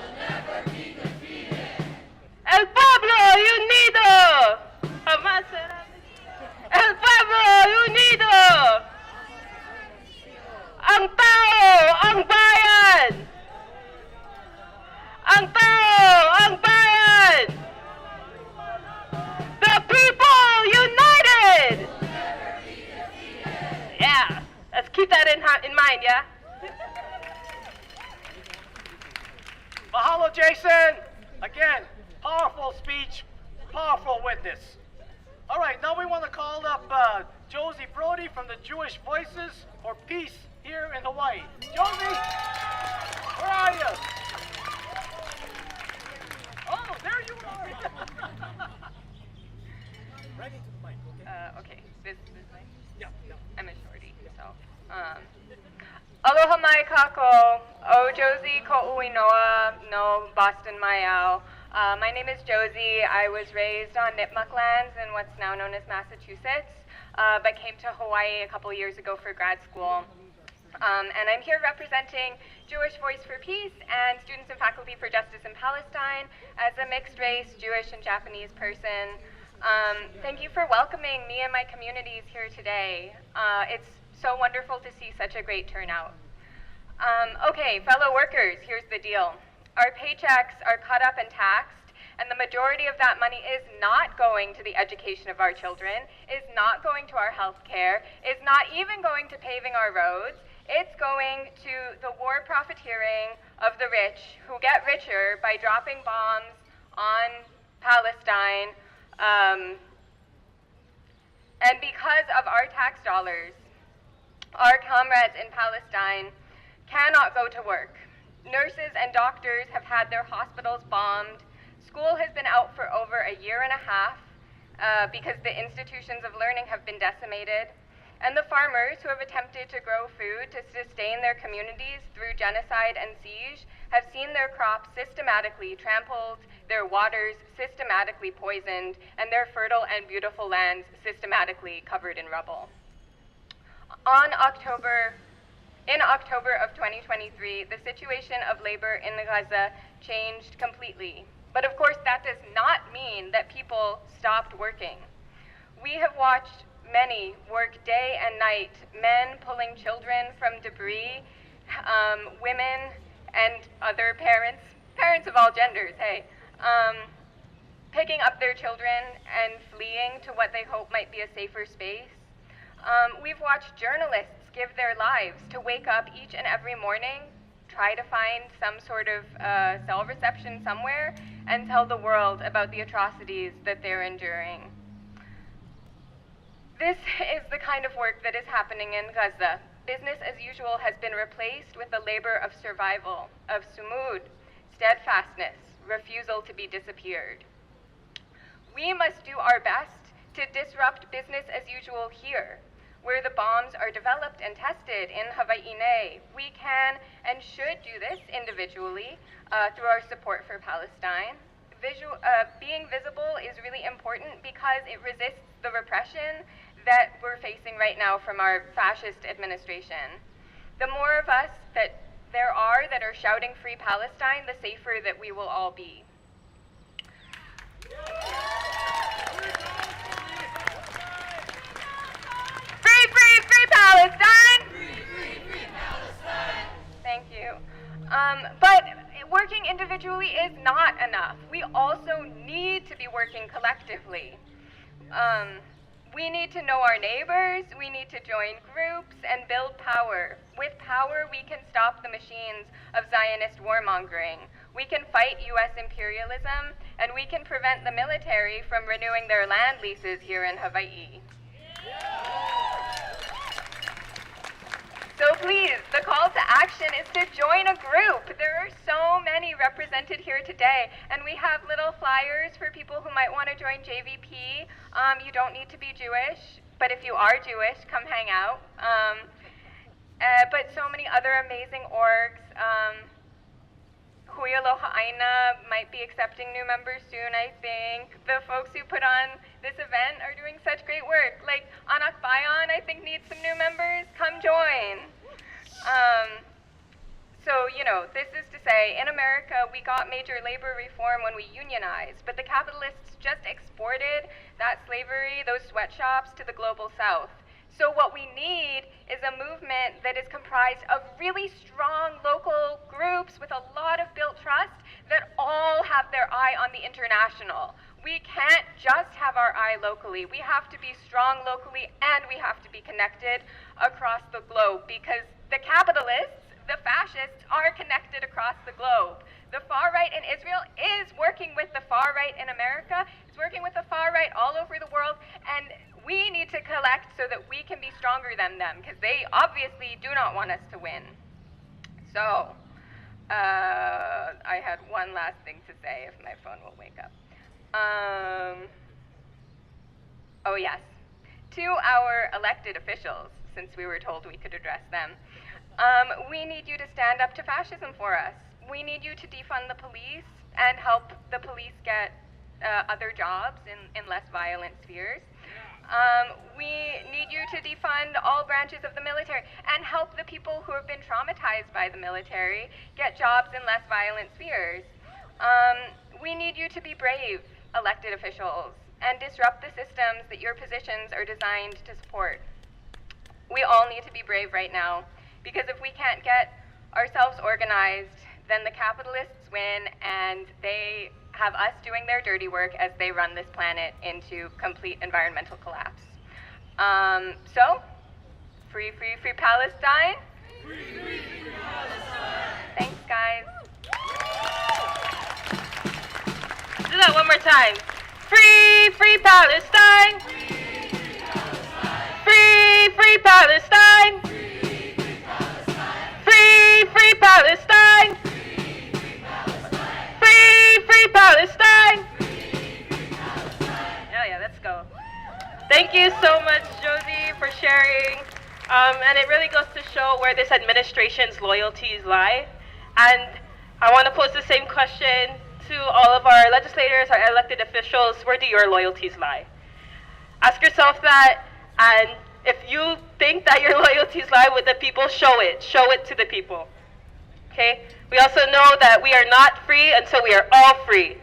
El pueblo unido! El pueblo unido! Ang tao, ang bayan! Ang tao, ang bayan! The people united! Yeah, let's keep that in mind, yeah? Mahalo, Jason. Again, powerful speech, powerful witness. All right, now we want to call up Josie Brody from the Jewish Voices for Peace here in Hawaii. Josie, where are you? Oh, there you are. Right into the mic, okay? Okay, this mic? Yeah. I'm a shorty, so. Aloha mai kako, o Josie ko uinoa no Boston Mayao. My name is Josie. I was raised on Nipmuc lands in what's now known as Massachusetts, but came to Hawaii a couple years ago for grad school. And I'm here representing Jewish Voice for Peace and Students and Faculty for Justice in Palestine as a mixed race Jewish and Japanese person. Thank you for welcoming me and my communities here today. It's so wonderful to see such a great turnout. Okay, fellow workers, here's the deal. Our paychecks are cut up and taxed, and the majority of that money is not going to the education of our children, is not going to our health care, is not even going to paving our roads. It's going to the war profiteering of the rich, who get richer by dropping bombs on Palestine. And because of our tax dollars, our comrades in Palestine cannot go to work. Nurses and doctors have had their hospitals bombed. School has been out for over a year and a half because the institutions of learning have been decimated. And the farmers who have attempted to grow food to sustain their communities through genocide and siege have seen their crops systematically trampled, their waters systematically poisoned, and their fertile and beautiful lands systematically covered in rubble. In October of 2023, the situation of labor in Gaza changed completely. But of course, that does not mean that people stopped working. We have watched many work day and night, men pulling children from debris, women and other parents of all genders, hey, picking up their children and fleeing to what they hope might be a safer space. We've watched journalists give their lives to wake up each and every morning, try to find some sort of cell reception somewhere, and tell the world about the atrocities that they're enduring. This is the kind of work that is happening in Gaza. Business as usual has been replaced with the labor of survival, of sumud, steadfastness, refusal to be disappeared. We must do our best to disrupt business as usual here, where the bombs are developed and tested in Hawaii. We can and should do this individually through our support for Palestine. Being visible is really important because it resists the repression that we're facing right now from our fascist administration. The more of us that there are that are shouting Free Palestine, the safer that we will all be. Free Palestine! Free Palestine! Thank you. But working individually is not enough. We also need to be working collectively. We need to know our neighbors, we need to join groups and build power. With power, we can stop the machines of Zionist warmongering. We can fight U.S. imperialism, and we can prevent the military from renewing their land leases here in Hawaii. So please, the call to action is to join a group. There are so many represented here today, and we have little flyers for people who might want to join JVP. You don't need to be Jewish, but if you are Jewish, come hang out. But so many other amazing orgs. Aloha Aina might be accepting new members soon, I think. The folks who put on this event are doing such great work. Like Anak Bayan, I think, needs some new members. Come join. So, this is to say, in America, we got major labor reform when we unionized, but the capitalists just exported that slavery, those sweatshops, to the global south. So what we need is a movement that is comprised of really strong local groups with a lot of built trust that all have their eye on the international. We can't just have our eye locally. We have to be strong locally, and we have to be connected across the globe, because the capitalists, the fascists, are connected across the globe. The far right in Israel is working with the far right in America. It's working with the far right all over the world, and we need to collect so that we can be stronger than them, because they obviously do not want us to win. So, I had one last thing to say if my phone will wake up. Oh yes, to our elected officials, since we were told we could address them. We need you to stand up to fascism for us. We need you to defund the police and help the police get other jobs in less violent spheres. We need you to defund all branches of the military and help the people who have been traumatized by the military get jobs in less violent spheres. We need you to be brave, elected officials, and disrupt the systems that your positions are designed to support. We all need to be brave right now, because if we can't get ourselves organized, then the capitalists win, and they have us doing their dirty work as they run this planet into complete environmental collapse. So, free, free, free Palestine. Free, free, free Palestine. Thanks, guys. Do that one more time. Free, free Palestine. Free, free Palestine. Free, free Palestine. Free, free Palestine. Yeah, let's go. Thank you so much, Josie, for sharing. And it really goes to show where this administration's loyalties lie. And I want to pose the same question to all of our legislators, our elected officials. Where do your loyalties lie? Ask yourself that, and if you think that your loyalties lie with the people, show it. Show it to the people. Okay? We also know that we are not free until we are all free.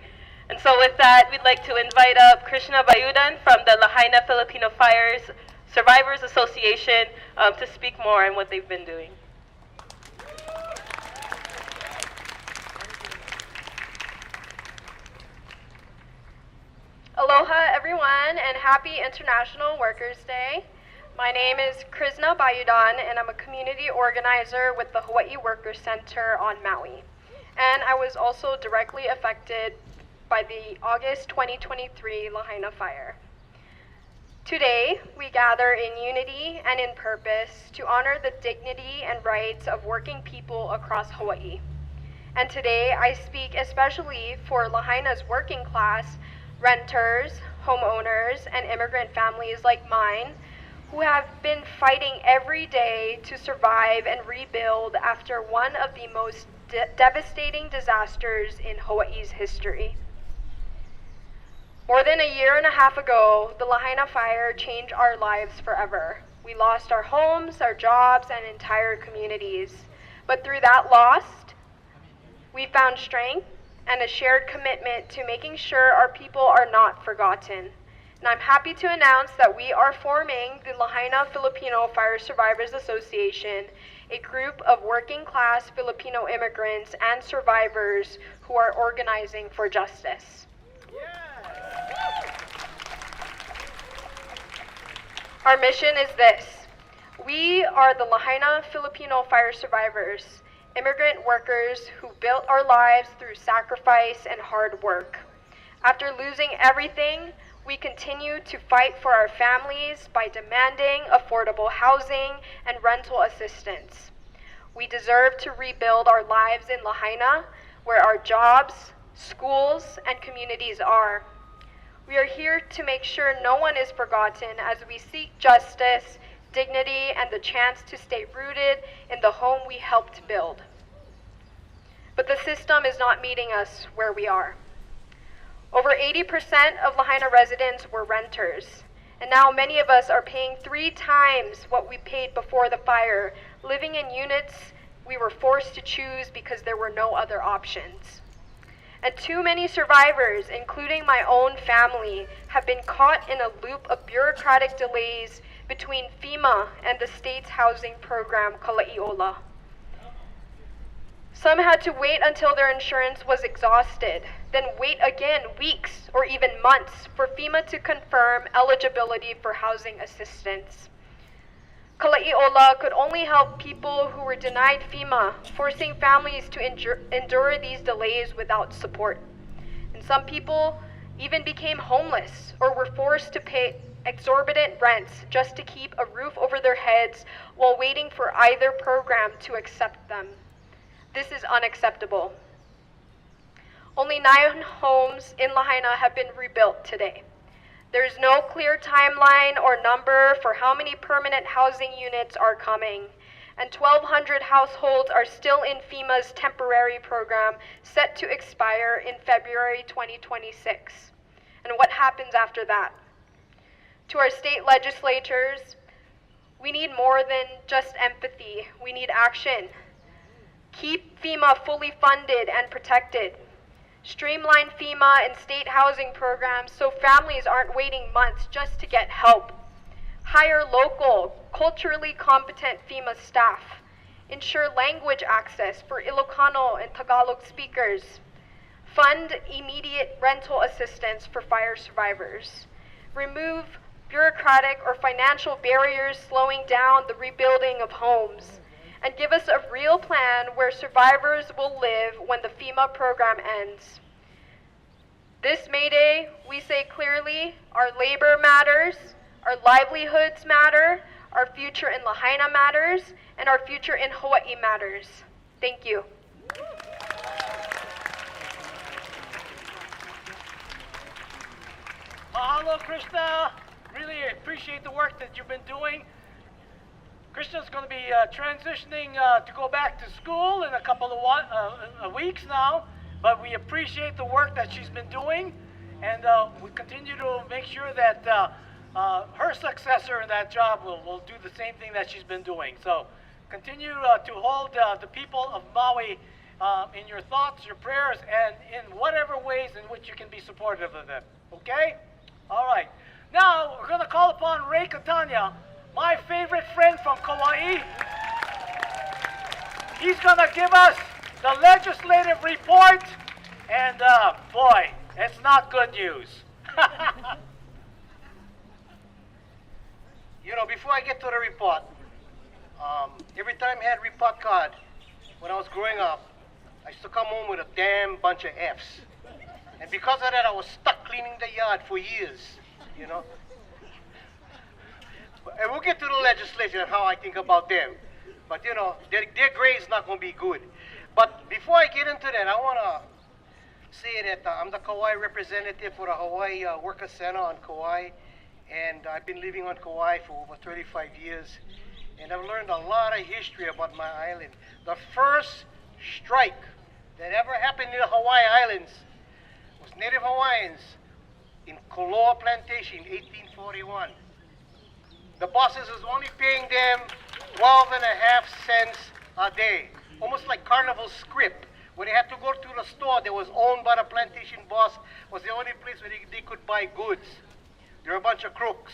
And so with that, we'd like to invite up Krishna Bayudan from the Lahaina Filipino Fires Survivors Association to speak more on what they've been doing. Aloha everyone, and happy International Workers' Day. My name is Krishna Bayudan, and I'm a community organizer with the Hawaii Workers Center on Maui. And I was also directly affected by the August 2023 Lahaina fire. Today, we gather in unity and in purpose to honor the dignity and rights of working people across Hawaii. And today, I speak especially for Lahaina's working class, renters, homeowners, and immigrant families like mine, who have been fighting every day to survive and rebuild after one of the most devastating disasters in Hawaii's history. More than a year and a half ago, the Lahaina fire changed our lives forever. We lost our homes, our jobs, and entire communities. But through that loss, we found strength and a shared commitment to making sure our people are not forgotten. And I'm happy to announce that we are forming the Lahaina Filipino Fire Survivors Association, a group of working class Filipino immigrants and survivors who are organizing for justice. Our mission is this. We are the Lahaina Filipino fire survivors, immigrant workers who built our lives through sacrifice and hard work. After losing everything, we continue to fight for our families by demanding affordable housing and rental assistance. We deserve to rebuild our lives in Lahaina, where our jobs, schools, and communities are. We are here to make sure no one is forgotten as we seek justice, dignity, and the chance to stay rooted in the home we helped build. But the system is not meeting us where we are. Over 80% of Lahaina residents were renters, and now many of us are paying 3 times what we paid before the fire, living in units we were forced to choose because there were no other options. And too many survivors, including my own family, have been caught in a loop of bureaucratic delays between FEMA and the state's housing program, Kala'iola. Some had to wait until their insurance was exhausted, then wait again weeks or even months for FEMA to confirm eligibility for housing assistance. Kala'iola could only help people who were denied FEMA, forcing families to endure these delays without support. And some people even became homeless or were forced to pay exorbitant rents just to keep a roof over their heads while waiting for either program to accept them. This is unacceptable. Only 9 homes in Lahaina have been rebuilt today. There is no clear timeline or number for how many permanent housing units are coming, and 1,200 households are still in FEMA's temporary program set to expire in February 2026. And what happens after that? To our state legislatures, we need more than just empathy. We need action. Keep FEMA fully funded and protected. Streamline FEMA and state housing programs so families aren't waiting months just to get help. Hire local, culturally competent FEMA staff. Ensure language access for Ilocano and Tagalog speakers. Fund immediate rental assistance for fire survivors. Remove bureaucratic or financial barriers slowing down the rebuilding of homes. And give us a real plan where survivors will live when the FEMA program ends. This May Day, we say clearly, our labor matters, our livelihoods matter, our future in Lahaina matters, and our future in Hawaii matters. Thank you. Mahalo, Krishna. Really appreciate the work that you've been doing. Krishna's going to be transitioning to go back to school in a couple of weeks now, but we appreciate the work that she's been doing, and we continue to make sure that her successor in that job will do the same thing that she's been doing. So continue to hold the people of Maui in your thoughts, your prayers, and in whatever ways in which you can be supportive of them. Okay? All right. Now we're going to call upon Ray Catania, my favorite friend from Kauai. He's going to give us the legislative report, and boy, it's not good news. You know, before I get to the report, every time I had report card, when I was growing up, I used to come home with a damn bunch of Fs. And because of that, I was stuck cleaning the yard for years, you know. And we'll get to the legislation and how I think about them. But, you know, their grade's not going to be good. But before I get into that, I want to say that I'm the Kauai representative for the Hawaii Workers Center on Kauai. And I've been living on Kauai for over 35 years. And I've learned a lot of history about my island. The first strike that ever happened in the Hawaii Islands was Native Hawaiians in Koloa Plantation, 1841. The bosses was only paying them 12.5 cents a day, almost like carnival script. When they had to go to the store that was owned by the plantation boss, was the only place where they could buy goods. They're a bunch of crooks,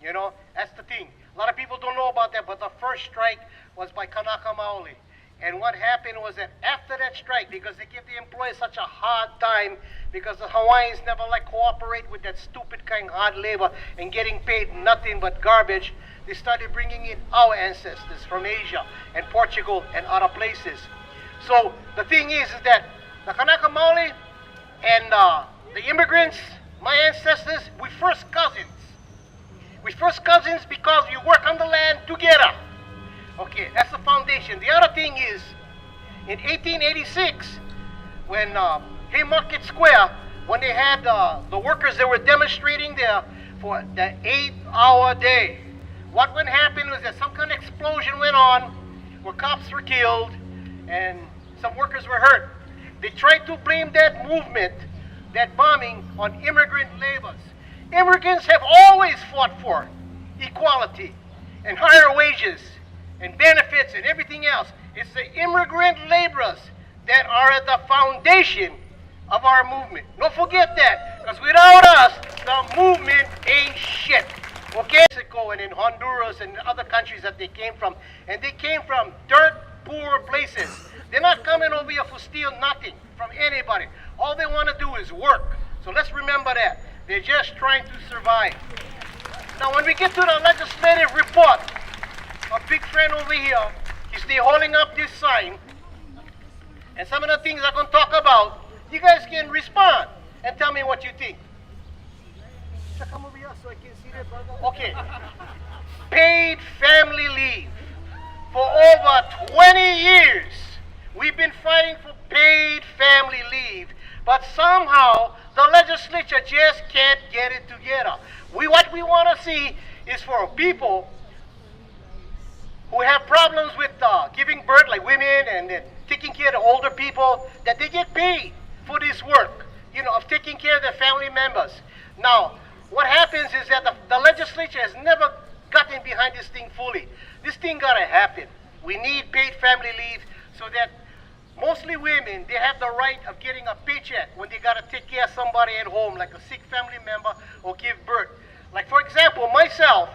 you know. That's the thing. A lot of people don't know about that, but the first strike was by Kanaka Maoli And what happened was that after that strike, because they give the employees such a hard time, because the Hawaiians never like cooperate with that stupid kind of hard labor and getting paid nothing but garbage, they started bringing in our ancestors from Asia and Portugal and other places. So the thing is that the Kanaka Maoli and the immigrants, my ancestors, we first cousins. We first cousins because we work on the land together. Okay, that's the foundation. The other thing is, in 1886, when Haymarket Square, when they had the workers that were demonstrating there for the 8-hour day, what would happen was that some kind of explosion went on, where cops were killed, and some workers were hurt. They tried to blame that movement, that bombing, on immigrant labors. Immigrants have always fought for equality and higher wages and benefits and everything else. It's the immigrant laborers that are at the foundation of our movement. Don't forget that, because without us, the movement ain't shit. Okay? Mexico and in Honduras and other countries that they came from, and they came from dirt poor places. They're not coming over here for steal nothing from anybody. All they want to do is work. So let's remember that. They're just trying to survive. Now, when we get to the legislative report, a big friend over here, he's still holding up this sign, and some of the things I'm going to talk about, you guys can respond and tell me what you think. Should I come over here so I can see that, brother? Okay. Paid family leave. For over 20 years, we've been fighting for paid family leave, but somehow the legislature just can't get it together. What we want to see is for people who have problems with giving birth, like women, and taking care of the older people, that they get paid for this work, of taking care of their family members. Now, what happens is that the legislature has never gotten behind this thing fully. This thing gotta happen. We need paid family leave so that mostly women, they have the right of getting a paycheck when they gotta take care of somebody at home, like a sick family member or give birth. Like, for example, myself,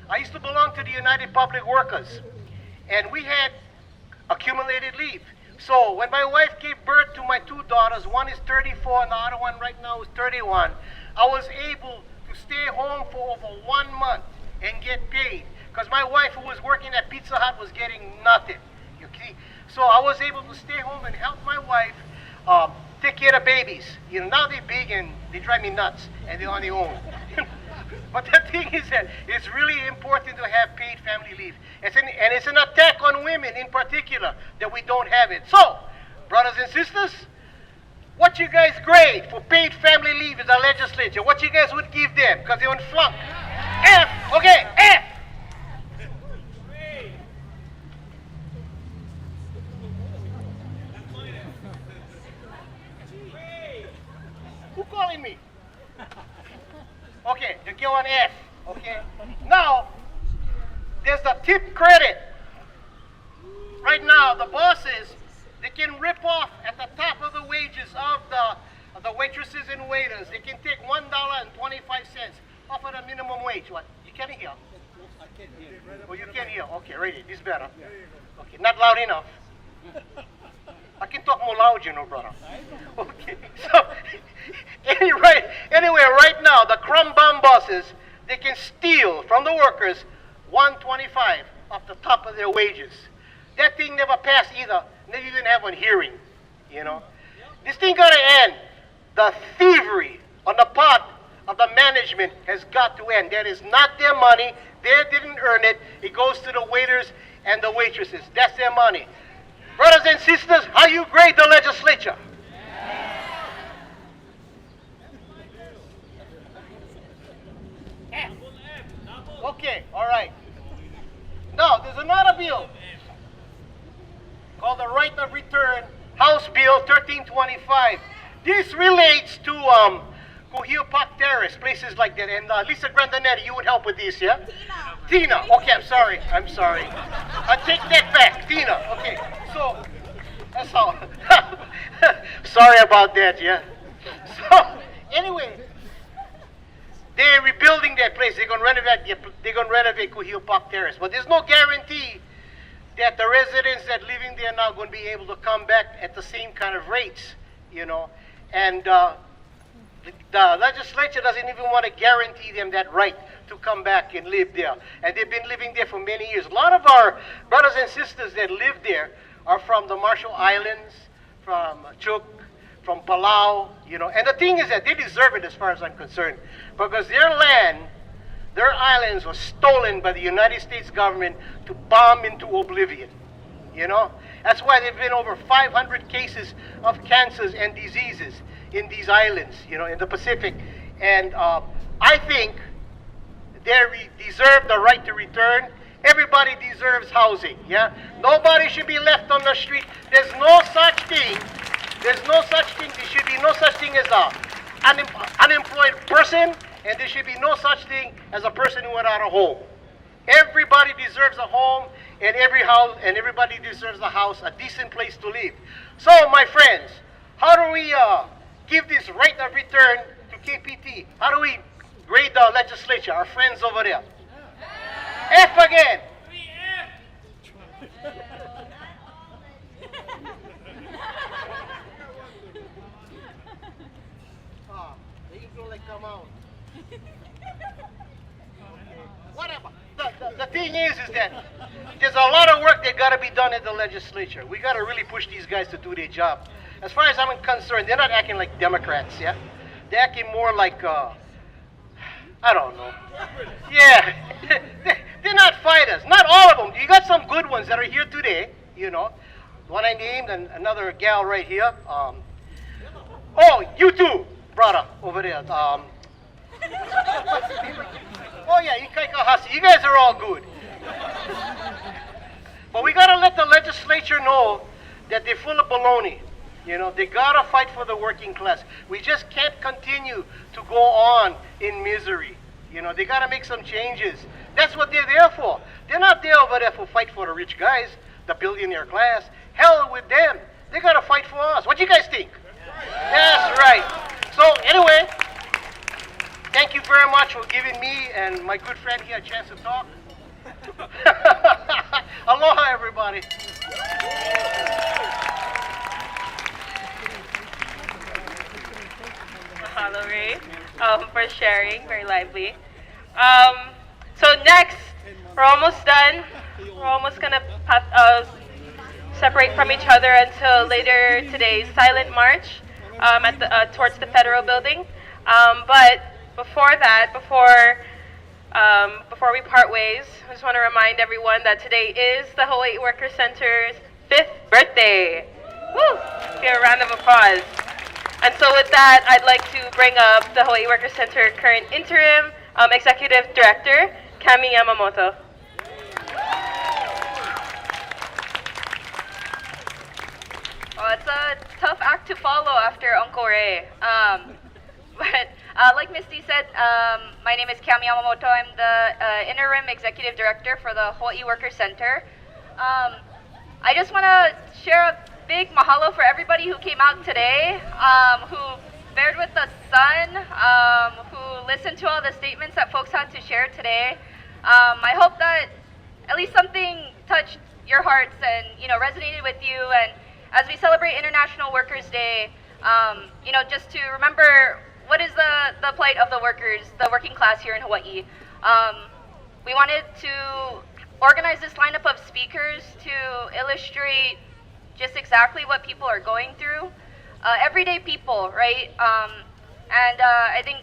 I used to belong to the United Public Workers, and we had accumulated leave. So when my wife gave birth to my two daughters, one is 34 and the other one right now is 31, I was able to stay home for over 1 month and get paid, because my wife, who was working at Pizza Hut, was getting nothing. You see? So I was able to stay home and help my wife take care of babies. Now they're big and they drive me nuts, and they're on their own. But the thing is that it's really important to have paid family leave. It's an attack on women in particular that we don't have it. So, brothers and sisters, what you guys grade for paid family leave in the legislature? What you guys would give them? Because they would flunk. F! Okay, F! Who calling me? Okay, you give an F, okay? Now, there's the tip credit. Right now, the bosses, they can rip off at the top of the wages of the waitresses and waiters. They can take $1.25 off of the minimum wage. What? You can't hear? I can't hear. Oh, you can't hear? Okay, ready. This is better. Okay, not loud enough. I can talk more loud, brother. Okay, so anyway, right now, the crumb bum bosses, they can steal from the workers $1.25 off the top of their wages. That thing never passed either. They didn't have one hearing, This thing gotta end. The thievery on the part of the management has got to end. That is not their money. They didn't earn it. It goes to the waiters and the waitresses. That's their money. Brothers and sisters, how you grade the legislature? F. Okay, all right. Now, there's another bill called the Right of Return, House Bill 1325. This relates to Courtyard Park Terrace, places like that. And Lisa Grandinetti, you would help with this, yeah? Tina. Okay, I'm sorry. I take that back. Tina. Okay, so that's all. Sorry about that, yeah? So, anyway, they're rebuilding that place. They're gonna renovate Courtyard Park Terrace. But there's no guarantee that the residents that living there now going to be able to come back at the same kind of rates, and the legislature doesn't even want to guarantee them that right to come back and live there. And they've been living there for many years. A lot of our brothers and sisters that live there are from the Marshall Islands, from Chuuk, from Palau, And the thing is that they deserve it as far as I'm concerned, because their land, their islands were stolen by the United States government to bomb into oblivion, That's why there have been over 500 cases of cancers and diseases in these islands, in the Pacific. And I think they deserve the right to return. Everybody deserves housing, yeah? Nobody should be left on the street. There's no such thing. There should be no such thing as an unemployed person, and there should be no such thing as a person who without a home. Everybody deserves a home, and everybody deserves a house, a decent place to live. So, my friends, how do we give this right of return to KPT? How do we grade the legislature, our friends over there? F again. They usually come out. Whatever. The thing is that there's a lot of work that got to be done in the legislature. We got to really push these guys to do their job. As far as I'm concerned, they're not acting like Democrats, yeah? They're acting more like, I don't know. Yeah, they're not fighters. Not all of them. You got some good ones that are here today, One I named and another gal right here. Oh, you too, brother, over there. Oh yeah, Ikaikahasi. You guys are all good. But we gotta let the legislature know that they're full of baloney. They gotta fight for the working class. We just can't continue to go on in misery. They gotta make some changes. That's what they're there for. They're not there over there for fight for the rich guys, the billionaire class. Hell with them. They gotta fight for us. What do you guys think? That's right. So anyway, thank you very much for giving me and my good friend here a chance to talk. Aloha, everybody. Mahalo, Ray, for sharing. Very lively. So next, we're almost done. We're almost gonna separate from each other until later today's silent march towards the federal building. But before that, before we part ways, I just want to remind everyone that today is the Hawaii Worker Center's 5th birthday. Woo! Give a round of applause. And so with that, I'd like to bring up the Hawaii Worker Center current interim executive director, Kami Yamamoto. Well, it's a tough act to follow after Uncle Ray. But like Misty said, my name is Kami Yamamoto. I'm the interim executive director for the Hawaii Worker Center. I just want to share a big mahalo for everybody who came out today, who bared with the sun, who listened to all the statements that folks had to share today. I hope that at least something touched your hearts and resonated with you. And as we celebrate International Workers' Day, just to remember what is the plight of the workers, the working class here in Hawaii. We wanted to organize this lineup of speakers to illustrate just exactly what people are going through. Everyday people, right? And I think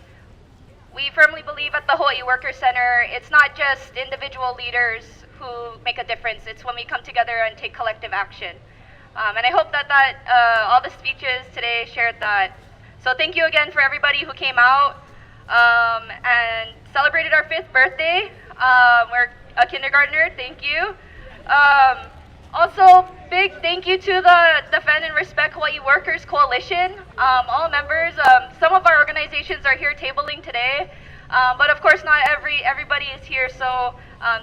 we firmly believe at the Hawaii Worker Center, it's not just individual leaders who make a difference. It's when we come together and take collective action. And I hope that all the speeches today shared that. So thank you again for everybody who came out and celebrated our 5th birthday. We're a kindergartner, thank you. Also, big thank you to the Defend and Respect Hawaii Workers Coalition, all members. Some of our organizations are here tabling today, but of course not everybody is here. So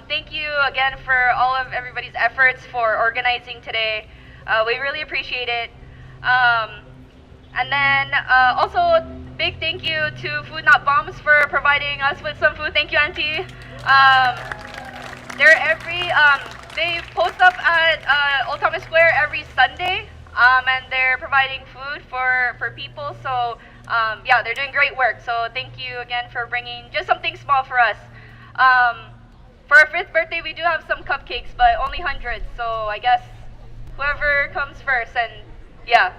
thank you again for all of everybody's efforts for organizing today. We really appreciate it. And then also big thank you to Food Not Bombs for providing us with some food. Thank you, Auntie. They're they post up at Old Thomas Square every Sunday, and they're providing food for people. So yeah, they're doing great work. So thank you again for bringing just something small for us. For our 5th birthday, we do have some cupcakes, but only 100. So I guess whoever comes first, and yeah,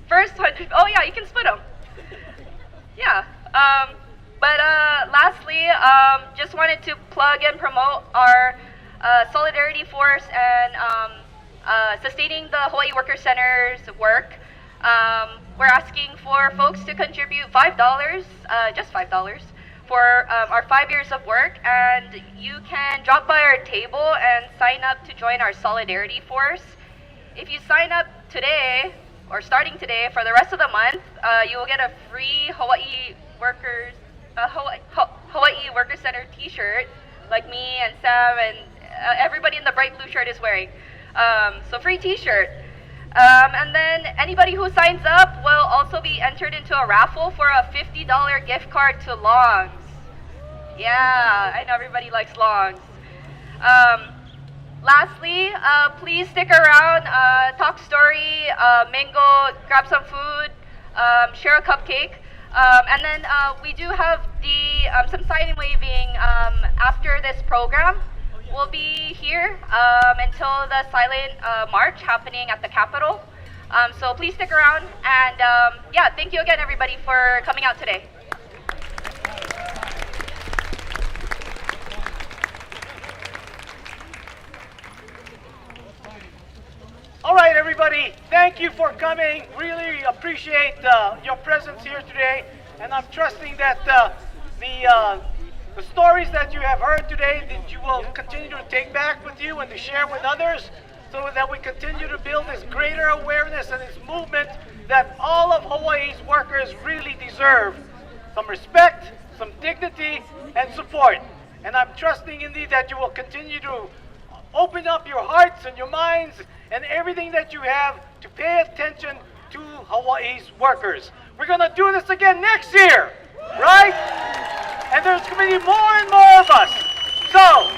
first 100. Oh yeah, you can split them. Yeah. But lastly, just wanted to plug and promote our Solidarity Force and sustaining the Hawaii Worker Center's work. We're asking for folks to contribute $5, just $5, for our 5 years of work, and you can drop by our table and sign up to join our Solidarity Force. If you sign up today, or starting today, for the rest of the month, you will get a free Hawaii Worker Center t-shirt, like me and Sam and everybody in the bright blue shirt is wearing. So free t-shirt. And then anybody who signs up will also be entered into a raffle for a $50 gift card to Longs. Yeah, I know everybody likes Longs. Lastly, please stick around, talk story, mingle, grab some food, share a cupcake. And then we do have some sign waving after this program. We'll be here until the silent march happening at the Capitol. So please stick around. And yeah, thank you again, everybody, for coming out today. All right, everybody, thank you for coming. Really appreciate your presence here today, and I'm trusting that the stories that you have heard today that you will continue to take back with you and to share with others, so that we continue to build this greater awareness and this movement that all of Hawaii's workers really deserve. Some respect, some dignity, and support. And I'm trusting indeed that you will continue to open up your hearts and your minds and everything that you have to pay attention to Hawaii's workers. We're going to do this again next year, right? And there's going to be more and more of us. So,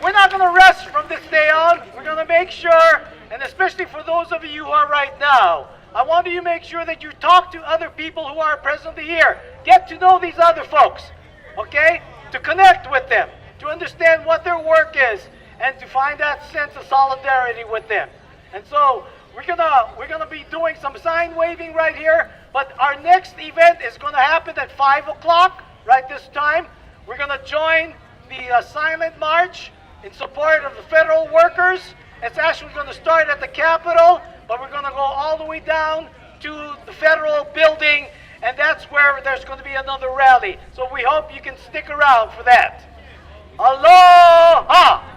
we're not going to rest from this day on. We're going to make sure, and especially for those of you who are right now, I want you to make sure that you talk to other people who are presently here. Get to know these other folks, okay? To connect with them, to understand what their work is, and to find that sense of solidarity with them. And so we're gonna be doing some sign waving right here, but our next event is gonna happen at 5 o'clock, right this time. We're gonna join the silent march in support of the federal workers. It's actually gonna start at the Capitol, but we're gonna go all the way down to the federal building, and that's where there's gonna be another rally. So we hope you can stick around for that. Aloha!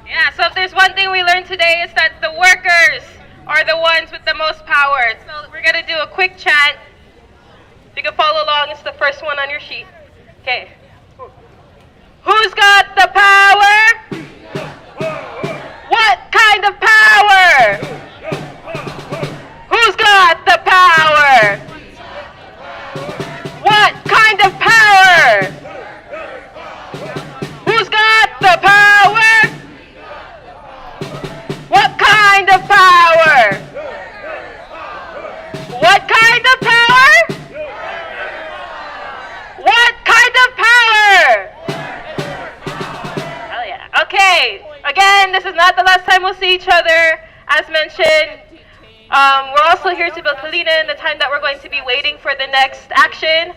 Yeah, so if there's one thing we learned today, is that the workers are the ones with the most power. So we're going to do a quick chant. You can follow along. It's the first one on your sheet. Okay. Who's got the power? What kind of power? Who's got the power? What kind of power? Who's got the power? What kind of power? What kind of power? What kind of power? Hell yeah. Okay. Again, this is not the last time we'll see each other. As mentioned, we're also here to build Kalina in the time that we're going to be waiting for the next action.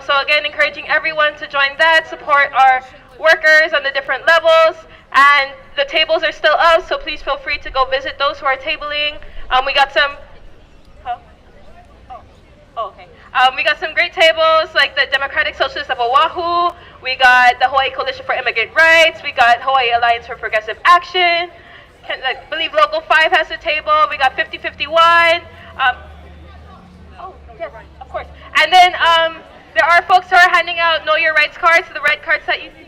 So again, encouraging everyone to join that, support our workers on the different levels. And the tables are still up, so please feel free to go visit those who are tabling. We got some... okay. We got some great tables, like the Democratic Socialists of Oahu. We got the Hawaii Coalition for Immigrant Rights. We got Hawaii Alliance for Progressive Action. I believe Local 5 has a table. We got 5051. Yes, of course. And then there are folks who are handing out Know Your Rights cards, the red cards that you see.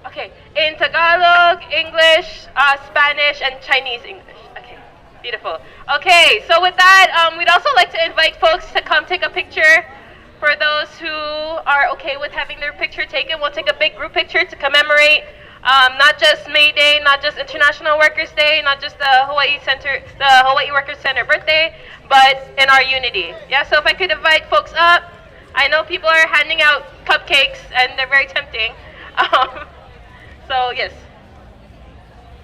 Okay, in Tagalog, English, Spanish, and Chinese English. Okay, beautiful. Okay, so with that, we'd also like to invite folks to come take a picture For those who are okay with having their picture taken, we'll take a big group picture to commemorate not just May Day, not just International Workers Day, not just the Hawaii Workers Center birthday, but in our unity. Yeah, so if I could invite folks up. I know people are handing out cupcakes and they're very tempting. So yes,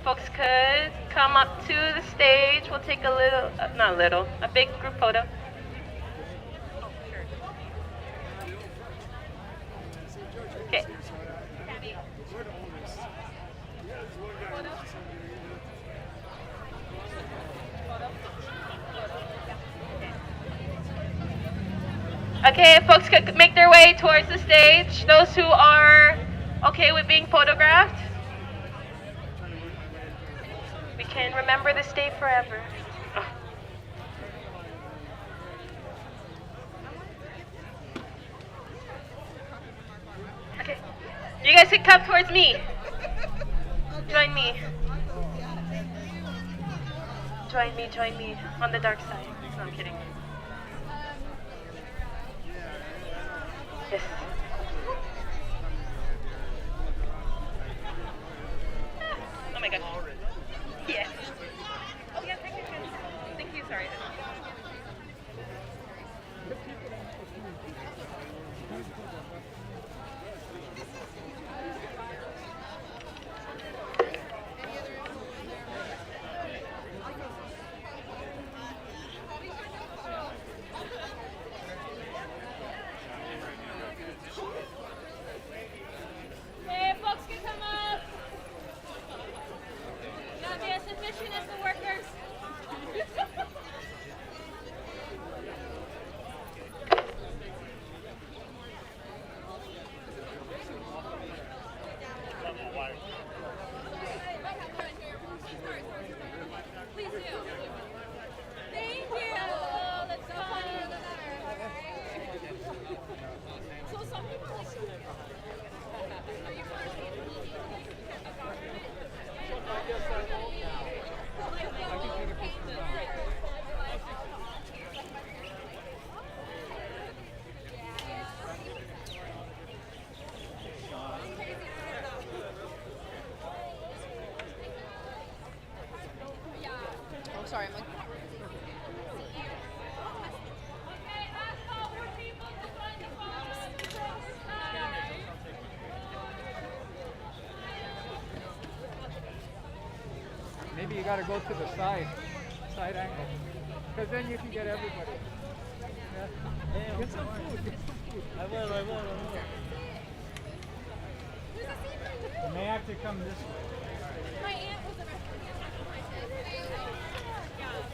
folks could come up to the stage. We'll take a big group photo. Okay. Okay, if folks could make their way towards the stage. Those who are okay with being photographed. We can remember this day forever. Oh. Okay, you guys can come towards me. Join me. Join me on the dark side. No, I'm kidding. Yes. Oh my gosh. Yes. Oh yeah, thank you, sorry. Sorry, Mink. Maybe you got to go to the side angle, because then you can get everybody. Yeah. Get some food. Get some food. I will. You may have to come this way. My aunt was a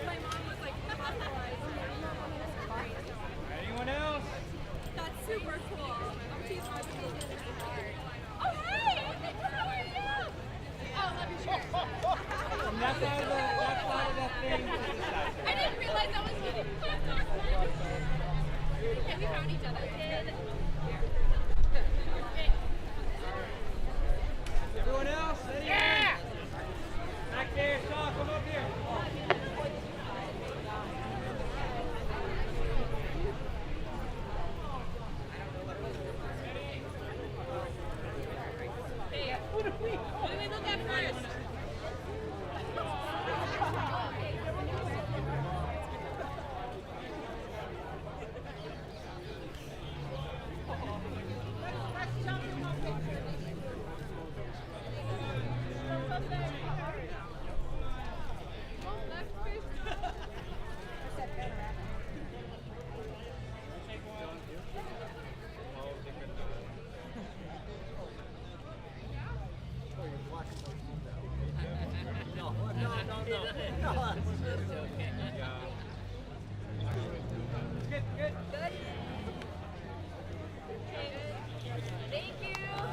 my mom was like hospitalized. Anyone else? That's super cool. She's hospitalized. Oh, hey! How are you? Oh, love you, sure. From that side of that thing to this side. I didn't realize that was really Okay, we found each other. Everyone else? Yeah! Back there, Shaw, come up here. What do we look at first?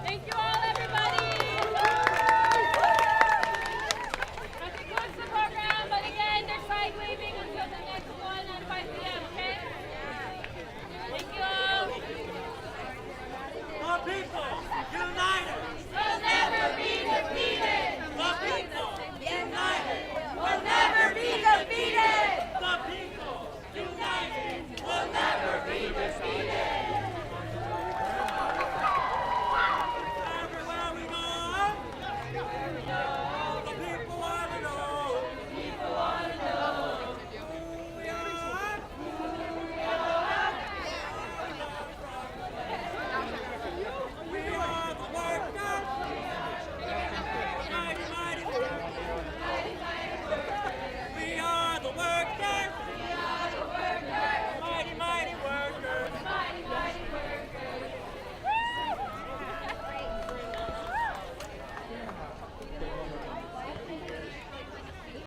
Thank you all, everybody. That concludes the program, but again, they're flag waving until the next one at 5 p.m., okay? Thank you all. The people united Will never be defeated. The people united Will never be defeated. The people united will never be defeated. Here we go.